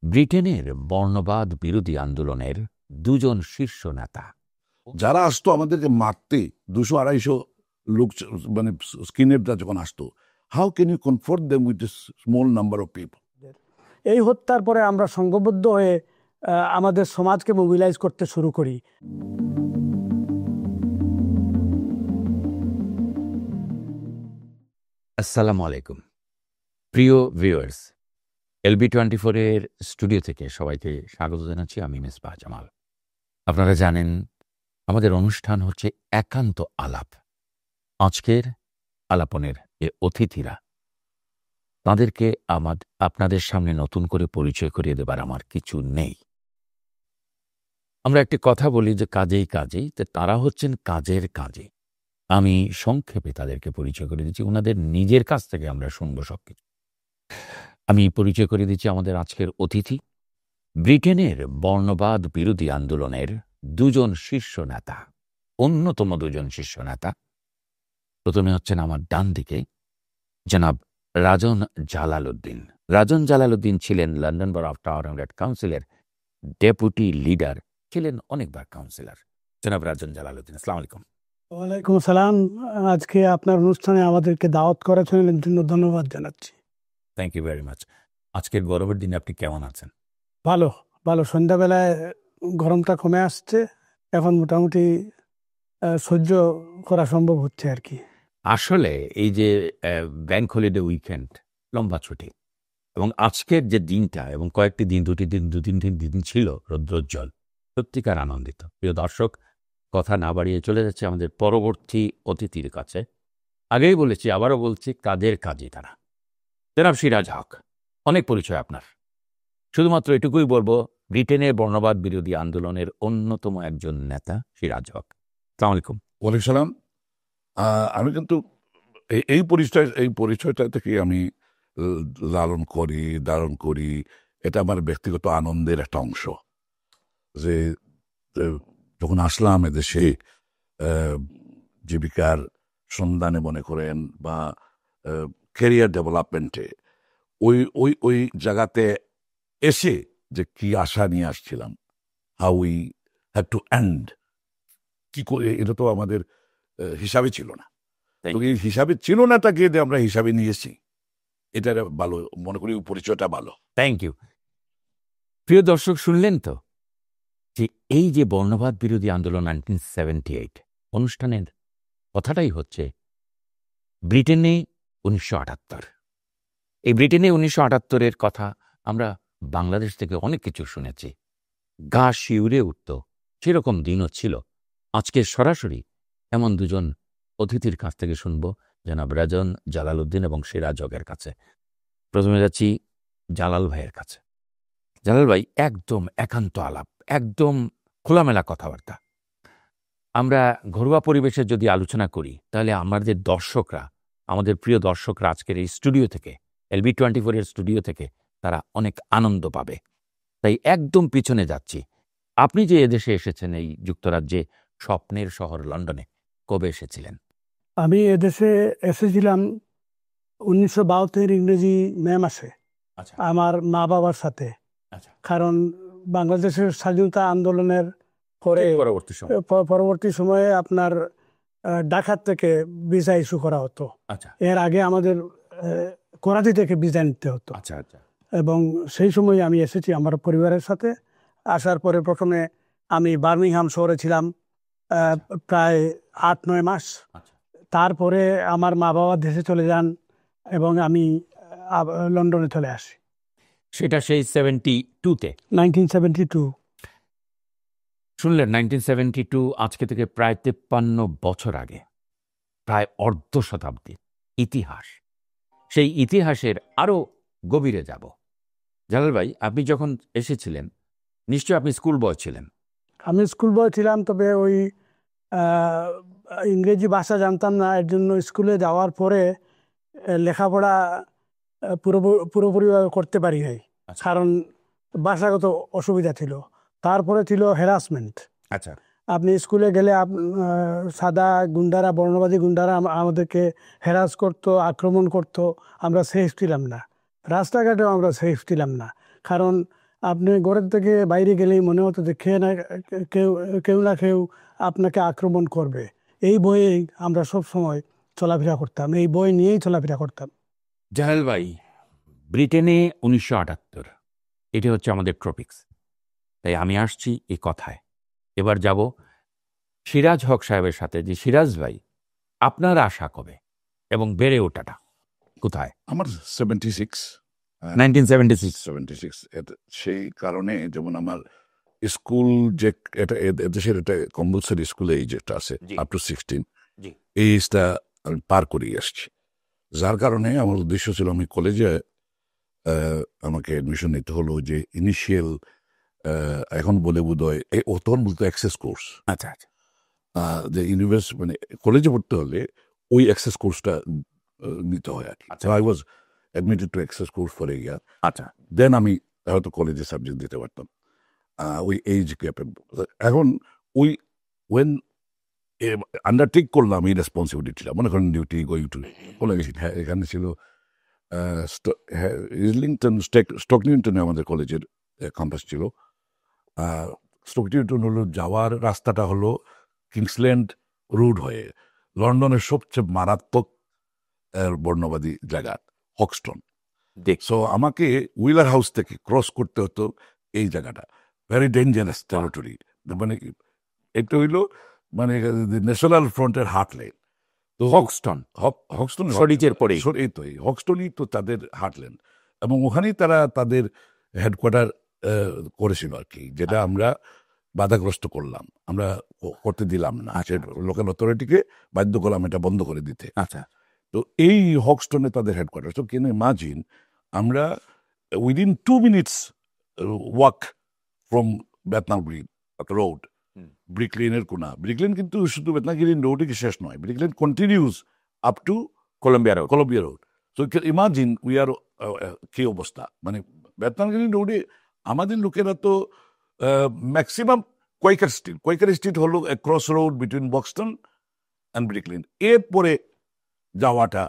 ব্রিটেনের বর্ণবাদ বিরোধী আন্দোলনের দুজন শীর্ষ নেতা যারা আসতো আমাদেরকে মারতে 200-250 লোক, মানে স্কিনহেডরা যখন আসতো, how can you confront them with this small number of people? এই হত্যার পরে আমরা সংঘবদ্ধ হয়ে আমাদের সমাজকে মোবিলাইজ করতে শুরু করি। আসসালামু আলাইকুম প্রিয় ভিউয়ার্স, LB24 এর স্টুডিও থেকে সবাইকে স্বাগত জানাচ্ছি। আমি মেসবাহ জামাল। আপনারা জানেন আমাদের অনুষ্ঠান হচ্ছে একান্ত আলাপ। আজকের আলাপনের এ অতিথিরা, তাদেরকে আপনাদের সামনে নতুন করে পরিচয় করিয়ে দেবার আমার কিছু নেই। আমরা একটি কথা বলি যে কাজেই কাজেই, তো তারা হচ্ছেন কাজের কাজে। আমি সংক্ষেপে তাদেরকে পরিচয় করে দিচ্ছি, ওনাদের নিজের কাছ থেকে আমরা শুনব সবকিছু। আমি পরিচয় করে দিচ্ছি আমাদের আজকের অতিথি, ব্রিটেনের বর্ণবাদ বিরোধী আন্দোলনের দুজন শীর্ষ নেতা, অন্যতম দুজন শীর্ষ নেতা। প্রথমে হচ্ছেন আমার ডান দিকে জনাব রাজন জালালউদ্দিন। রাজন জালালউদ্দিন ছিলেন London borough of town Hamlet কাউন্সিলের ডেপুটি লিডার, ছিলেন অনেকবার কাউন্সিলর। জনাব রাজন জালালউদ্দিন, আসসালামু আলাইকুম। ওয়ালাইকুম আসসালাম। আজকে আপনার অনুষ্ঠানে আমাদেরকে দাওয়াত করেছেন, এর জন্য ধন্যবাদ জানাচ্ছি। Thank you very much. আজকের গরমের দিনে আপনি কেমন আছেন? ভালো ভালো। সন্ধ্যাবেলায় গরমটা কমে আসছে, এখন মোটামুটি সহ্য করা সম্ভব হচ্ছে আর কি। আসলে এই যে ব্যাংক হলিডে উইকেন্ড, লম্বা ছুটি, এবং আজকের যে দিনটা এবং কয়েকটি দিন, দু তিন দিন ছিল রৌদ্রোজ্জ্বল, সত্যিকার আনন্দিত। প্রিয় দর্শক, কথা না বাড়িয়ে চলে যাচ্ছে আমাদের পরবর্তী অতিথির কাছে। আগেই বলেছি, আবারও বলছি, কাজের কাজই তারা। জনাব সিরাজ হক, অনেক পরিচয় আপনার। শুধুমাত্র এটুকুই বলবো, ব্রিটেনের বর্ণবাদ বিরোধী আন্দোলনের অন্যতম একজন নেতা সিরাজ হক। আসসালামু আলাইকুম। ওয়ালাইকুম সালাম। আমি কিন্তু এই পরিচয়টা থেকে আমি লালন করি। এটা আমার ব্যক্তিগত আনন্দের একটা অংশ, যে যখন আসলাম এদেশে জীবিকার সন্ধানে মনে করেন, বা ক্যারিয়ার ডেভেলপমেন্টে, ওই জায়গাতে এসে যে কি আশা নিয়ে আসছিলাম, how we have to end, কি করে, এটা তো আমাদের হিসাবে ছিল না। তো এই হিসাবে ছিল না, তাকে আমরা হিসাবে নিয়েছি। এটা ভালো মনে করি, পরিচয়টা ভালো। Thank you. প্রিয় দর্শক, শুনলেন তো যে এই যে বর্ণবাদ বিরোধী আন্দোলন 1978 অনুষ্ঠানের কথাটাই হচ্ছে ব্রিটেনে 1978। এই ব্রিটেনে 1978-এর কথা আমরা বাংলাদেশ থেকে অনেক কিছু শুনেছি, গা শিউরে উঠত, সেরকম দিনও ছিল। আজকে সরাসরি এমন দুজন অতিথির কাছ থেকে শুনব, জনাব রাজন জালালউদ্দিন এবং সিরাজ হকের কাছে। প্রথমে যাচ্ছি জালাল ভাইয়ের কাছে। জালাল ভাই, একদম একান্ত আলাপ, একদম খোলামেলা কথাবার্তা। আমরা ঘরোয়া পরিবেশে যদি আলোচনা করি, তাহলে আমাদের প্রিয় দর্শকরা আজকের এই স্টুডিও থেকে, LB24 এর স্টুডিও থেকে, তারা অনেক আনন্দ পাবে। তাই একদম পিছনে যাচ্ছি। আপনি যে এদেশে এসেছেন, এই যুক্তরাজ্যে, স্বপ্নের শহর লন্ডনে, কবে এসেছিলেন? আমি এদেশে এসেছিলাম 1972 ইংরেজি মে মাসে, আমার মা বাবার সাথে। কারণ বাংলাদেশের স্বাধীনতা আন্দোলনের পরে পরবর্তী সময়ে আপনার ঢাকা থেকে ভিসা ইস্যু করা হতো। এর আগে আমাদের করাচি থেকে ভিসা নিতে হতো। এবং সেই সময় আমি এসেছি আমার পরিবারের সাথে। আসার পরে প্রথমে আমি বার্মিংহাম শহরে ছিলাম প্রায় 8-9 মাস। তারপরে আমার মা বাবা দেশে চলে যান এবং আমি লন্ডনে চলে আসি। সেটা সেই 72-তে, 1972। শুনলেন, 1972, আজকে থেকে প্রায় 53 বছর আগে, প্রায় অর্ধ শতাব্দীর ইতিহাস। সেই ইতিহাসের আরও গভীরে যাব। জালাল ভাই, আপনি যখন এসেছিলেন, নিশ্চয়ই আপনি স্কুল বয় ছিলেন। আমি স্কুল বয় ছিলাম, তবে ওই ইংরেজি ভাষা জানতাম না, এর জন্য স্কুলে যাওয়ার পরে লেখাপড়া পুরোপুরি করতে পারি নাই, কারণ ভাষাগত অসুবিধা ছিল। তারপরে ছিল হ্যারাসমেন্ট। আপনি স্কুলে গেলে সাদা গুন্ডারা, বর্ণবাদী গুন্ডারা আমাদেরকে হ্যারাস করতো, আক্রমণ করতো। আমরা সেফ ছিলাম না, রাস্তাঘাটেও আমরা সেফ ছিলাম না, কারণ আপনি ঘরের থেকে বাইরে গেলেই মনে হতো যে কেউ কেউ না কেউ আপনাকে আক্রমণ করবে। এই ভয়েই আমরা সব সময় চলাফেরা করতাম, এই বই নিয়েই চলাফেরা করতাম। জাহেল ভাই, ব্রিটেনে 1978, এটা হচ্ছে আমাদের ট্রপিক্স। তাই আমি আসছি এই কথায়। এবার যাব সিরাজ হক সাহেবের সাথে, যে সিরাজ ভাই আপনার আশা কবে এবং বেড়ে ওঠাটা কোথায়? আমার 76, 1976। সেই কারণে যেমন আমার স্কুল যে এটা দেশের এটা কম্পালসারি স্কুলে এই যেটা আছে আপ টু 16, এই এজটা আমি পার করে আসছি। যার কারণে আমার উদ্দেশ্য ছিল আমি কলেজে আমাকে অ্যাডমিশন নিতে হলো, যে ইনিশিয়াল এখন বলে বোধহয় তখন বলতো অ্যাক্সেস কোর্স। আচ্ছা আচ্ছা। যে ইউনিভার্সিটি মানে কলেজে পড়তে হলে ওই অ্যাক্সেস কোর্সটা নিতে হয় আর কি। I was admitted to access course for a year. আচ্ছা, দেন আমি হয়তো কলেজে সাবজেক্ট দিতে পারতাম ওই এইজ গ্যাপে। এখন ওই ওয়েন আন্ডারটেক করলাম এই রেসপন্সিবিলিটিটা, মনে করেন ডিউটি গোয়িং টু বলে গেছি। হ্যাঁ, এখানে ছিল ইজলিংটন, স্টকলিংটনে আমাদের কলেজের ক্যাম্পাস ছিল। স্টকলিংটন হলো যাওয়ার রাস্তাটা হলো কিংসল্যান্ড রোড হয়ে লন্ডনের সবচেয়ে মারাত্মক বর্ণবাদী জায়গা হক্সটন। সো আমাকে উইলার হাউস থেকে ক্রস করতে হতো এই জায়গাটা, ভেরি ডেঞ্জারাস টেরিটরি। মানে এটা হইল মানে ন্যাশনাল ফ্রন্টের হার্টল্যান্ড। তো হক্সটন এই তো হক্সটনই তো তাদের হার্টল্যান্ড, এবং ওখানেই তারা তাদের হেডকোয়ার্টার করেছিল আর কি, যেটা আমরা বাধাগ্রস্ত করলাম, আমরা করতে দিলাম না। লোকাল অথরিটিকে বাধ্য করলাম এটা বন্ধ করে দিতে। আচ্ছা। তো এই হক্সটনে তাদের হেডকোয়ার্টার। তো কেন ইমাজিন, আমরা within 2 minutes walk from Bethnal Green Road, ব্রিকলেনের কোনা। ব্রিকলেন কিন্তু শুধু বেতনাল গ্রিন রোডে শেষ নয়, Brick Lane continues up to Columbia Road. So imagine we are কি অবস্থা, মানে বেতনাল গ্রিন রোডে আমাদের লোকেরা তো ম্যাক্সিমাম কোয়াইকার স্ট্রিট হলো cross road between Buxton and Brick Lane. এরপরে যাওয়াটা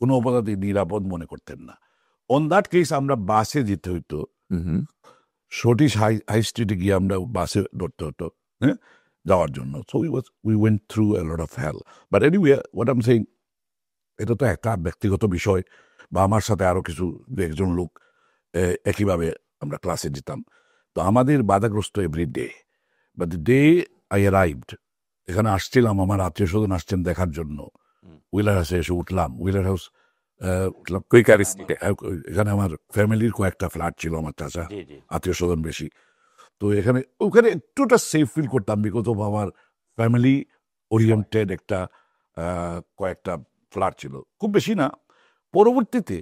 কোনো অবস্থাতেই নিরাপদ মনে করতেন না। অন দ্যাট কেস আমরা বাসে যেতে হইতো, সঠিক হাই স্ট্রিটে গিয়ে আমরা বাসে ধরতে হতো যাওয়ার জন্য। So we went through a lot of hell. But anyway, what I am saying, এটা তো একটা ব্যক্তিগত বিষয়, বা আমার সাথে আরো কিছু একজন লোক একইভাবে আমরা ক্লাসে যেতাম। তো আমাদের বাধাগ্রস্ত every day. But the day I arrived, এখানে আসছিলাম, আমার আত্মীয় স্বজন আসছেন দেখার জন্য, উইলার হাউসে এসে উঠলাম। উইলার হাউস এখানে আমার ফ্যামিলির কয়েকটা ফ্ল্যাট ছিল, আমার চাচা আত্মীয় স্বজন বেশি। তো ওখানে একটুটা সেফ ফিল করতাম, বিকজ অফ আমার ফ্যামিলি ওরিয়েন্টেড একটা কয়েকটা ফ্ল্যাট ছিল, খুব বেশি না। পরবর্তীতে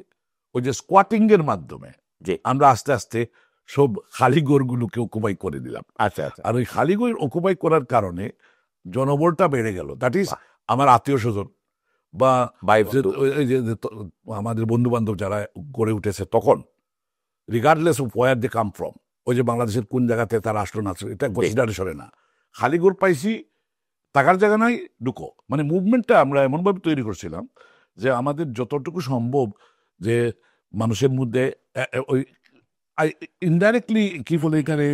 ওই যে স্কোয়াটিং এর মাধ্যমে যে আমরা আস্তে আস্তে সব খালিগড়গুলোকে অকুপাই করে দিলাম। আচ্ছা আচ্ছা। আর ওই খালিগড় অকুপাই করার কারণে জনবলটা বেড়ে গেল। দ্যাট ইজ আমার আত্মীয় স্বজন বা আমাদের বন্ধু বান্ধব যারা গড়ে উঠেছে তখন, regardless of where they come from, ওই যে বাংলাদেশের কোন জায়গাতে তারা আসলো না এটা কনসিডারেশনে না। খালিগড় পাইছি, টাকার জায়গা নাই, ঢুকো। মানে মুভমেন্টটা আমরা এমনভাবে তৈরি করছিলাম যে আমাদের যতটুকু সম্ভব যে মানুষের মধ্যে ওই ইনডাইরেক্টলি কি বলে এখানে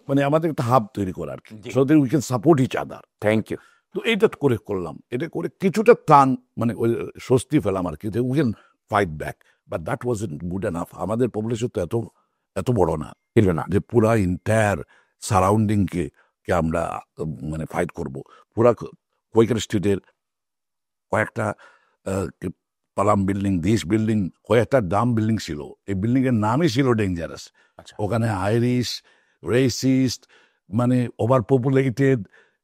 মানে আমাদের একটা হাব তৈরি করা আর কি, so that we can support each other. Thank you. তো এইটা করলাম, এটা করে কিছুটা ত্রাণ মানে ওই স্বস্তি পেলাম আর কি, যে we can fight back. But that wasn't good enough. আমাদের পপুলেশন তো এত বড় না ছিল না যে পুরা ইন্টায়ার সারাউন্ডিংকে আমরা মানে ফাইট করব। পুরা কোয়াইকার স্ট্রিটের কয়েকটা পালাম বিল্ডিং, দিস বিল্ডিং, কয়েকটা ডাম বিল্ডিং ছিল, এই বিল্ডিং এর নামই ছিল ডেঞ্জারাস। ওখানে আইরিশ, রেসিস্ট, মানে ওভার পপুলেটেড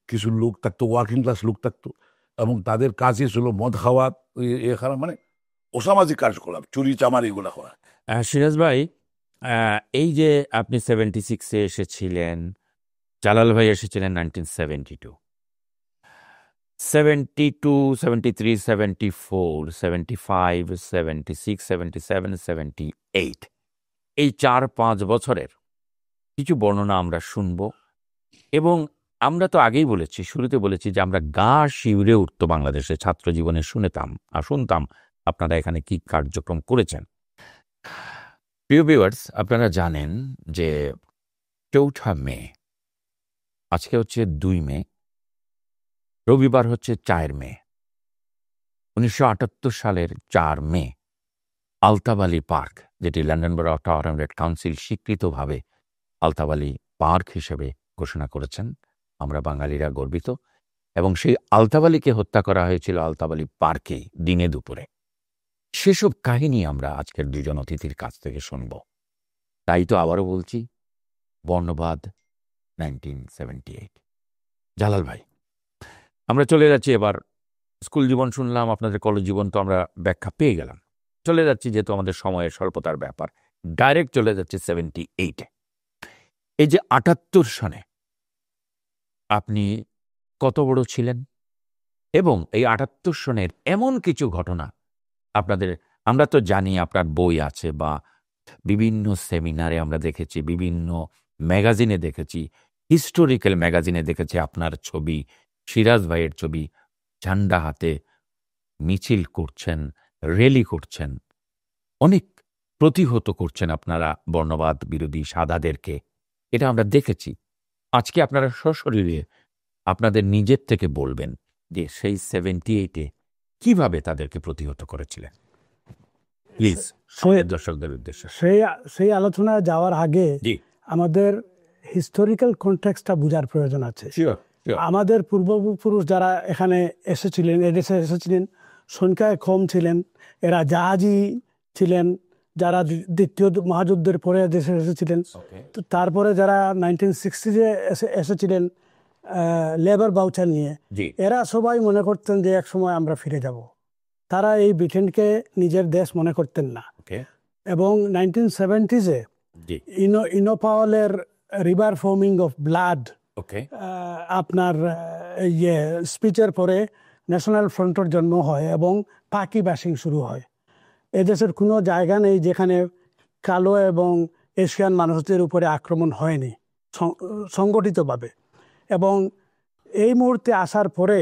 কিছু লোক থাকতো, ওয়ার্কিং ক্লাস লোক থাকতো, এবং তাদের কাজই ছিল মদ খাওয়া, এখানে মানে অসামাজিক কার্যকলাপ, চুরি চামার এগুলো করা। সিরাজ ভাই, এই যে আপনি 76-এ এসেছিলেন, জালাল ভাই এসেছিলেন 1972, 72, 73, 74, 75, 76, 77, 78, এই 4-5 বছরের কিছু বর্ণনা আমরা শুনব। এবং আমরা তো আগেই বলেছি, শুরুতে বলেছি যে আমরা গা শিউরে উঠত বাংলাদেশের ছাত্র জীবনে শুনতাম আপনারা এখানে কি কার্যক্রম করেছেন। প্রিয় ভিউয়ার্স, আপনারা জানেন যে ৪ঠা মে, আজকে হচ্ছে ২ মে, রবিবার হচ্ছে ৪ মে। ১৯৭৮ সালের ৪ মে আলতাফ আলী পার্ক, যেটি London borough of Tower Hamlet council স্বীকৃতভাবে আলতাফ আলী পার্ক হিসেবে ঘোষণা করেছেন, আমরা বাঙালিরা গর্বিত। এবং সেই আলতাফ আলীকে হত্যা করা হয়েছিল আলতাফ আলী পার্কেই দিনে দুপুরে। সেসব কাহিনী আমরা আজকের দুজন অতিথির কাছ থেকে শুনব। তাই তো আবারও বলছি, বর্ণবাদ 1978। জালাল ভাই, আমরা চলে যাচ্ছি এবার। স্কুল জীবন শুনলাম, আপনাদের কলেজ জীবন তো আমরা ব্যাখ্যা পেয়ে গেলাম। চলে যাচ্ছি, যেহেতু আমাদের সময়ের স্বল্পতার ব্যাপার, ডাইরেক্ট চলে যাচ্ছে 78। এই যে 78 সনে আপনি কত বড় ছিলেন, এবং এই 78 সনের এমন কিছু ঘটনা আপনাদের, আমরা তো জানি আপনার বই আছে, বা বিভিন্ন সেমিনারে আমরা দেখেছি, বিভিন্ন ম্যাগাজিনে দেখেছি, হিস্টোরিক্যাল ম্যাগাজিনে দেখেছি আপনার ছবি, সিরাজ ভাইয়ের ছবি, ঝান্ডা হাতে মিছিল করছেন, র্যালি করছেন, অনেক প্রতিহত করছেন আপনারা বর্ণবাদ বিরোধী সাদাদেরকে। এটা আমরা দেখেছি। আজকে আপনারা সশরীরে আপনাদের নিজের থেকে বলবেন যে সেই 78-এ কিভাবে তাদেরকে প্রতিহত করেছিলেন, প্লিজ দর্শকদের উদ্দেশ্যে। সেই আলোচনা যাওয়ার আগে জি, আমাদের হিস্টোরিক্যাল কনটেক্সটটা বোঝার প্রয়োজন আছে। আমাদের পূর্বপুরুষ যারা এখানে এসেছিলেন, এদেশে এসেছিলেন, সংখ্যায় কম ছিলেন, এরা জাহাজি ছিলেন, যারা দ্বিতীয় মহাযুদ্ধের পরে দেশে এসেছিলেন। তো তারপরে যারা 1960-এ এসেছিলেন লেবার ভাউচার নিয়ে, এরা সবাই মনে করতেন যে এক সময় আমরা ফিরে যাব। তারা এই ব্রিটেনকে নিজের দেশ মনে করতেন না। এবং 1970-এ ইনোপাওয়ালের রিভার ফর্মিং অফ ব্লাড আপনার ইয়ে স্পিচের পরে ন্যাশনাল ফ্রন্টের জন্ম হয় এবং পাকি ব্যাশিং শুরু হয়। এদেশের কোনো জায়গা নেই যেখানে কালো এবং এশিয়ান মানুষদের উপরে আক্রমণ হয়নি সংগঠিতভাবে। এবং এই মুহূর্তে আসার পরে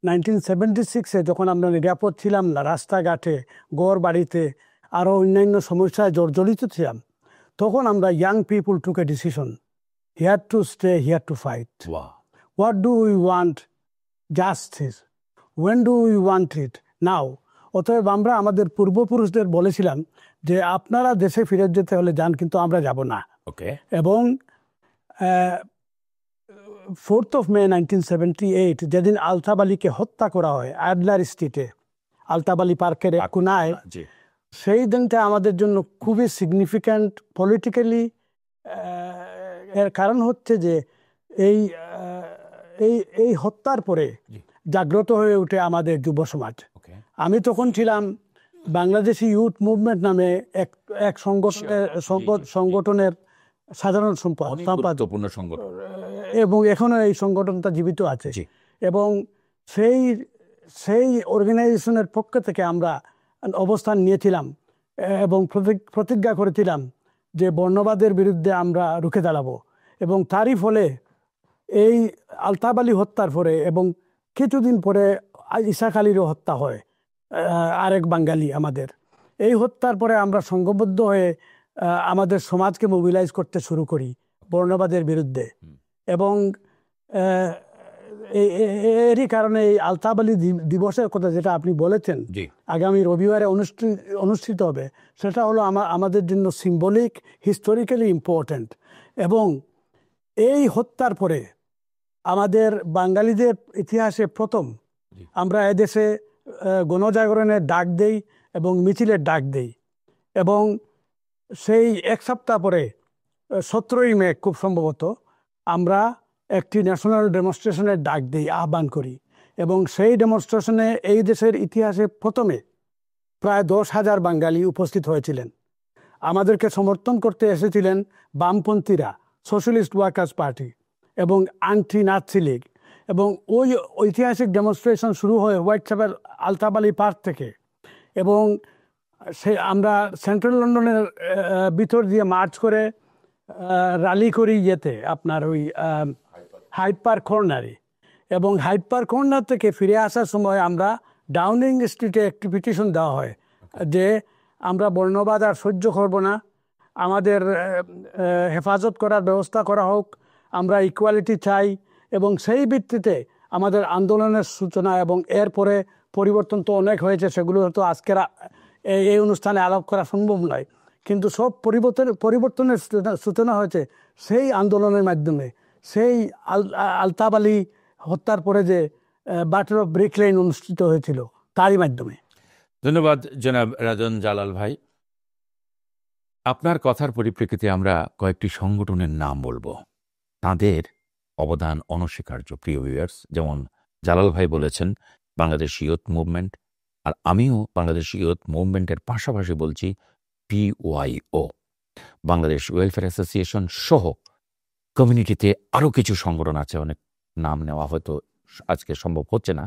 1976-এ যখন আমরা নিরাপদ ছিলাম না, রাস্তাঘাটে, গড় বাড়িতে, আরও অন্যান্য সমস্যায় জর্জরিত ছিলাম, তখন আমরা young people took a decision, here to stay, here to fight. What do we want? Justice. When do we want it? Now. অতএব আমরা আমাদের পূর্বপুরুষদের বলেছিলাম যে আপনারা দেশে ফিরে যেতে হলে যান, কিন্তু আমরা যাব না। এবং 4th of May 1978, যেদিন আলতাফ আলীকে হত্যা করা হয় অ্যাডলার স্ট্রিটে, আলতাফ আলী পার্কের কোনায়, সেই দিনটা আমাদের জন্য খুবই সিগনিফিক্যান্ট পলিটিক্যালি। এর কারণ হচ্ছে যে এই এই হত্যার পরে জাগ্রত হয়ে ওঠে আমাদের যুব সমাজ। আমি তখন ছিলাম বাংলাদেশি ইউথ মুভমেন্ট নামে এক সংগঠনের সাধারণ সম্পাদক, এবং এখনো এই সংগঠনটা জীবিত আছে। এবং সেই অর্গানাইজেশনের পক্ষ থেকে আমরা অবস্থান নিয়েছিলাম এবং প্রতিজ্ঞা করেছিলাম যে বর্ণবাদের বিরুদ্ধে আমরা রুখে দাঁড়াবো। এবং তারই ফলে এই আলতাফ আলী হত্যার পরে এবং কিছুদিন পরে ইসাক আলীরও হত্যা হয়, আরেক বাঙালি আমাদের। এই হত্যার পরে আমরা সংঘবদ্ধ হয়ে আমাদের সমাজকে মোবিলাইজ করতে শুরু করি বর্ণবাদের বিরুদ্ধে। এবং এরই কারণে এই আলতাফ আলী দিবসের কথা যেটা আপনি বলেছেন আগামী রবিবারে অনুষ্ঠিত হবে, সেটা হলো আমাদের জন্য সিম্বলিক, হিস্টোরিক্যালি ইম্পর্ট্যান্ট। এবং এই হত্যার পরে আমাদের বাঙালিদের ইতিহাসে প্রথম আমরা এদেশে গণজাগরণের ডাক দেই এবং মিছিলের ডাক দেই। এবং সেই এক সপ্তাহ পরে 17ই মে খুব সম্ভবত আমরা একটি ন্যাশনাল ডেমনস্ট্রেশনের ডাক দিই, আহ্বান করি। এবং সেই ডেমনস্ট্রেশনে এই দেশের ইতিহাসে প্রথমে প্রায় 10,000 বাঙালি উপস্থিত হয়েছিলেন। আমাদেরকে সমর্থন করতে এসেছিলেন বামপন্থীরা, সোশ্যালিস্ট ওয়ার্কার্স পার্টি এবং অ্যান্টি নাৎসি লীগ। এবং ওই ঐতিহাসিক ডেমনস্ট্রেশন শুরু হয় Whitechapel Altaf Ali park থেকে। এবং আমরা সেন্ট্রাল লন্ডনের ভিতর দিয়ে মার্চ করে র্যালি করি ইয়েতে আপনার ওই হাইড পার্ক কর্নারে। এবং হাইড পার্ক কর্নার থেকে ফিরে আসার সময় আমরা ডাউনিং স্ট্রিটে একটি পিটিশন দেওয়া হয় যে আমরা বর্ণবাদ আর সহ্য করব না, আমাদের হেফাজত করার ব্যবস্থা করা হোক, আমরা ইকুয়ালিটি চাই, এবং সেই ভিত্তিতে আমাদের আন্দোলনের সূচনা এবং এরপরে পরিবর্তন তো অনেক হয়েছে, সেগুলো হয়তো আজকের এই অনুষ্ঠানে আলাপ করা সম্ভব নয়, কিন্তু সব পরিবর্তনের সূচনা হয়েছে সেই আন্দোলনের মাধ্যমে। সেই আলতাফ আলী হত্যার পরে যে ব্যাটল অফ ব্রিক লেন অনুষ্ঠিত হয়েছিল তারই মাধ্যমে। ধন্যবাদ জনাব রাজন জালাল ভাই। আপনার কথার পরিপ্রেক্ষিতে আমরা কয়েকটি সংগঠনের নাম বলবো, তাদের অবদান অনস্বীকার্য প্রিয় ভিউয়ার্স। যেমন জালাল ভাই বলেছেন বাংলাদেশ ইয়ুথ মুভমেন্ট, আর আমিও বাংলাদেশ ইয়ুথ মুভমেন্টের পাশাপাশি বলছি PYO, বাংলাদেশ ওয়েলফেয়ার অ্যাসোসিয়েশন সহ কমিউনিটিতে আরও কিছু সংগঠন আছে, অনেক নাম নেওয়া হয়তো আজকে সম্ভব হচ্ছে না।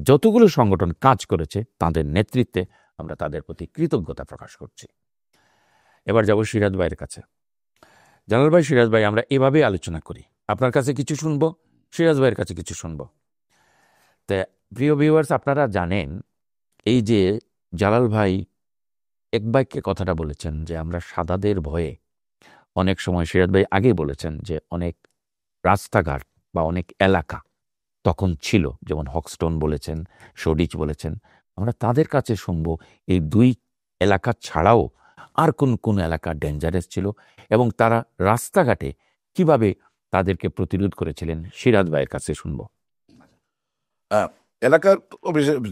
যতগুলো সংগঠন কাজ করেছে তাদের নেতৃত্বে আমরা তাদের প্রতি কৃতজ্ঞতা প্রকাশ করছি। এবার যাব সিরাজ ভাইয়ের কাছে। জালাল ভাই, সিরাজ ভাই, আমরা এভাবেই আলোচনা করি, আপনার কাছে কিছু শুনবো, সিরাজ ভাইয়ের কাছে কিছু শুনবো। তা প্রিয় ভিউয়ার্স, আপনারা জানেন এই যে জালাল ভাই এক বাক্যে কথাটা বলেছেন যে আমরা সাদাদের ভয়ে অনেক সময়, সিরাজ ভাই আগেই বলেছেন যে অনেক রাস্তাঘাট বা অনেক এলাকা তখন ছিল, যেমন হকস্টোন বলেছেন, শোডিচ বলেছেন, আমরা তাদের কাছে শুনবো এই দুই এলাকা ছাড়াও আর কোন কোন এলাকা ডেঞ্জারাস ছিল এবং তারা রাস্তাঘাটে কিভাবে তাদেরকে প্রতিরোধ করেছিলেন, সিরাজ ভাইয়ের কাছে শুনবো। এলাকার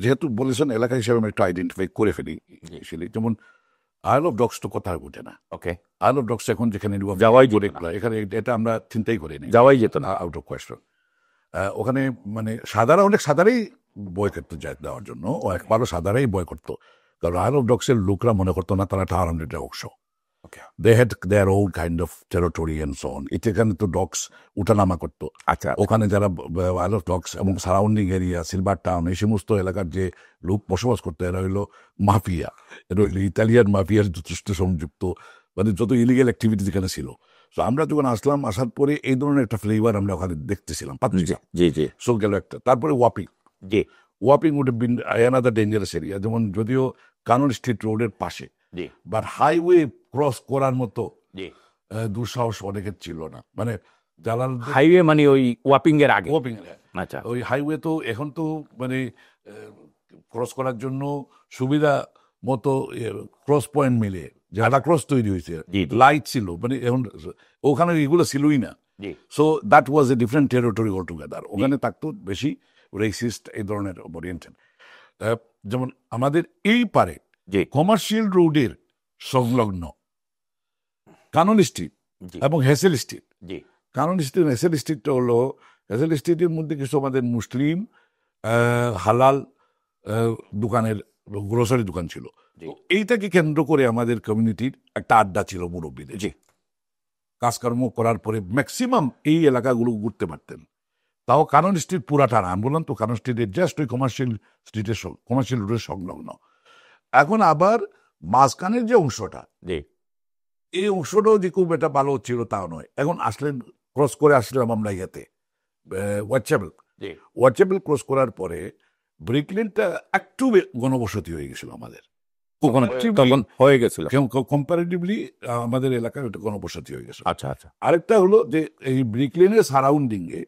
যেহেতু বলেছেন এলাকা হিসেবে আমি একটু আইডেন্টিফাই করে ফেলি। যেমন আইল অফ ডগস তো কথা বোঝে না। ওকে, আইল অফ ডগস এখন যেখানে যাওয়াই যেত না, এখানে এটা আমরা চিন্তাই করিনি, যাওয়াই যেত না, আউট অফ কোয়েশ্চন। ওখানে মানে সাদারা অনেক সাদারাই বয় করতে যায় দেওয়ার জন্য, ও একবারও সাদারাই বয় করতো, কারণ আইল অফ ডগসের লোকরা মনে করতো না তারা টাওয়ার অংশ। They had their own kind of territory and so on. এখানে তো ডগস উঠানামা করতো। আচ্ছা, ওখানে যারা আইল অফ ডগস এবং সারাউন্ডিং এরিয়া, সিলভার টাউন, এই সমস্ত এলাকার যে লোক বসবাস করতো এরা হইলো মাফিয়া, এরা হইলো ইতালিয়ান মাফিয়ার যথেষ্ট সংযুক্ত, মানে যত ইলিগেল অ্যাক্টিভিটি যেখানে ছিল। তো আমরা যখন আসলাম, আসার পরে এই ধরনের একটা ফ্লেভার আমরা ওখানে দেখতেছিলাম, সো গেল একটা। তারপরে Wapping would have been another dangerous area, যেমন যদিও কানন স্ট্রিট রোডের পাশে, বাট হাইওয়ে ক্রস করার মতো দুঃসাহস অনেকের ছিল না। মানে জালাল হাইওয়ে মানে ওই ওয়াপিং এর আগে, আচ্ছা, ওই হাইওয়ে তো এখন তো মানে ক্রস করার জন্য সুবিধা মতো ক্রস পয়েন্ট মিলে যারা ক্রস তৈরি হয়েছে, লাইট ছিল, মানে এখন ওখানে এগুলো ছিলই না। So that was a different territory all together. ওখানে থাকতো বেশি রেসিস্ট এই ধরনের ওরিয়েন্টেড। যেমন আমাদের এই পারে যে কমার্শিয়াল রোডের সংলগ্ন কানন স্ট্রিট এবং হেসেল স্ট্রিট, কানন স্ট্রিট হেসেল স্ট্রিটটা হলো, হেসেল স্ট্রিটের মধ্যে কিছু আমাদের মুসলিম হালাল দোকানের গ্রোসারি দোকান ছিল। এইটাকে কেন্দ্র করে আমাদের কমিউনিটির একটা আড্ডা ছিল মুরব্বীদের, যে কাজকর্ম করার পরে ম্যাক্সিমাম এই এলাকাগুলো ঘুরতে পারতেন। তাও কানন স্ট্রিট পুরাটা না, আমি বললাম তো কানন স্ট্রিটের জাস্ট ওই কমার্শিয়াল রোডের সংলগ্ন। এখন আবার মাঝখানের যে অংশটা, এই অংশটাও যে খুব একটা ভালো ছিল তাও নয়। এখন আসলেন, ক্রস করে আসলাম আমরা ইয়েতে হোয়াটসঅ্যাপেল ক্রস করার পরে ব্রিকলেনটা একটু গণবসতি হয়ে গেছিল আমাদের, হয়ে গেছিল কম্পারেটিভলি আমাদের এলাকায় ওটা গণবসতি হয়ে গেছে। আচ্ছা আচ্ছা। আরেকটা হলো যে এই ব্রিকলেনের সারাউন্ডিং এ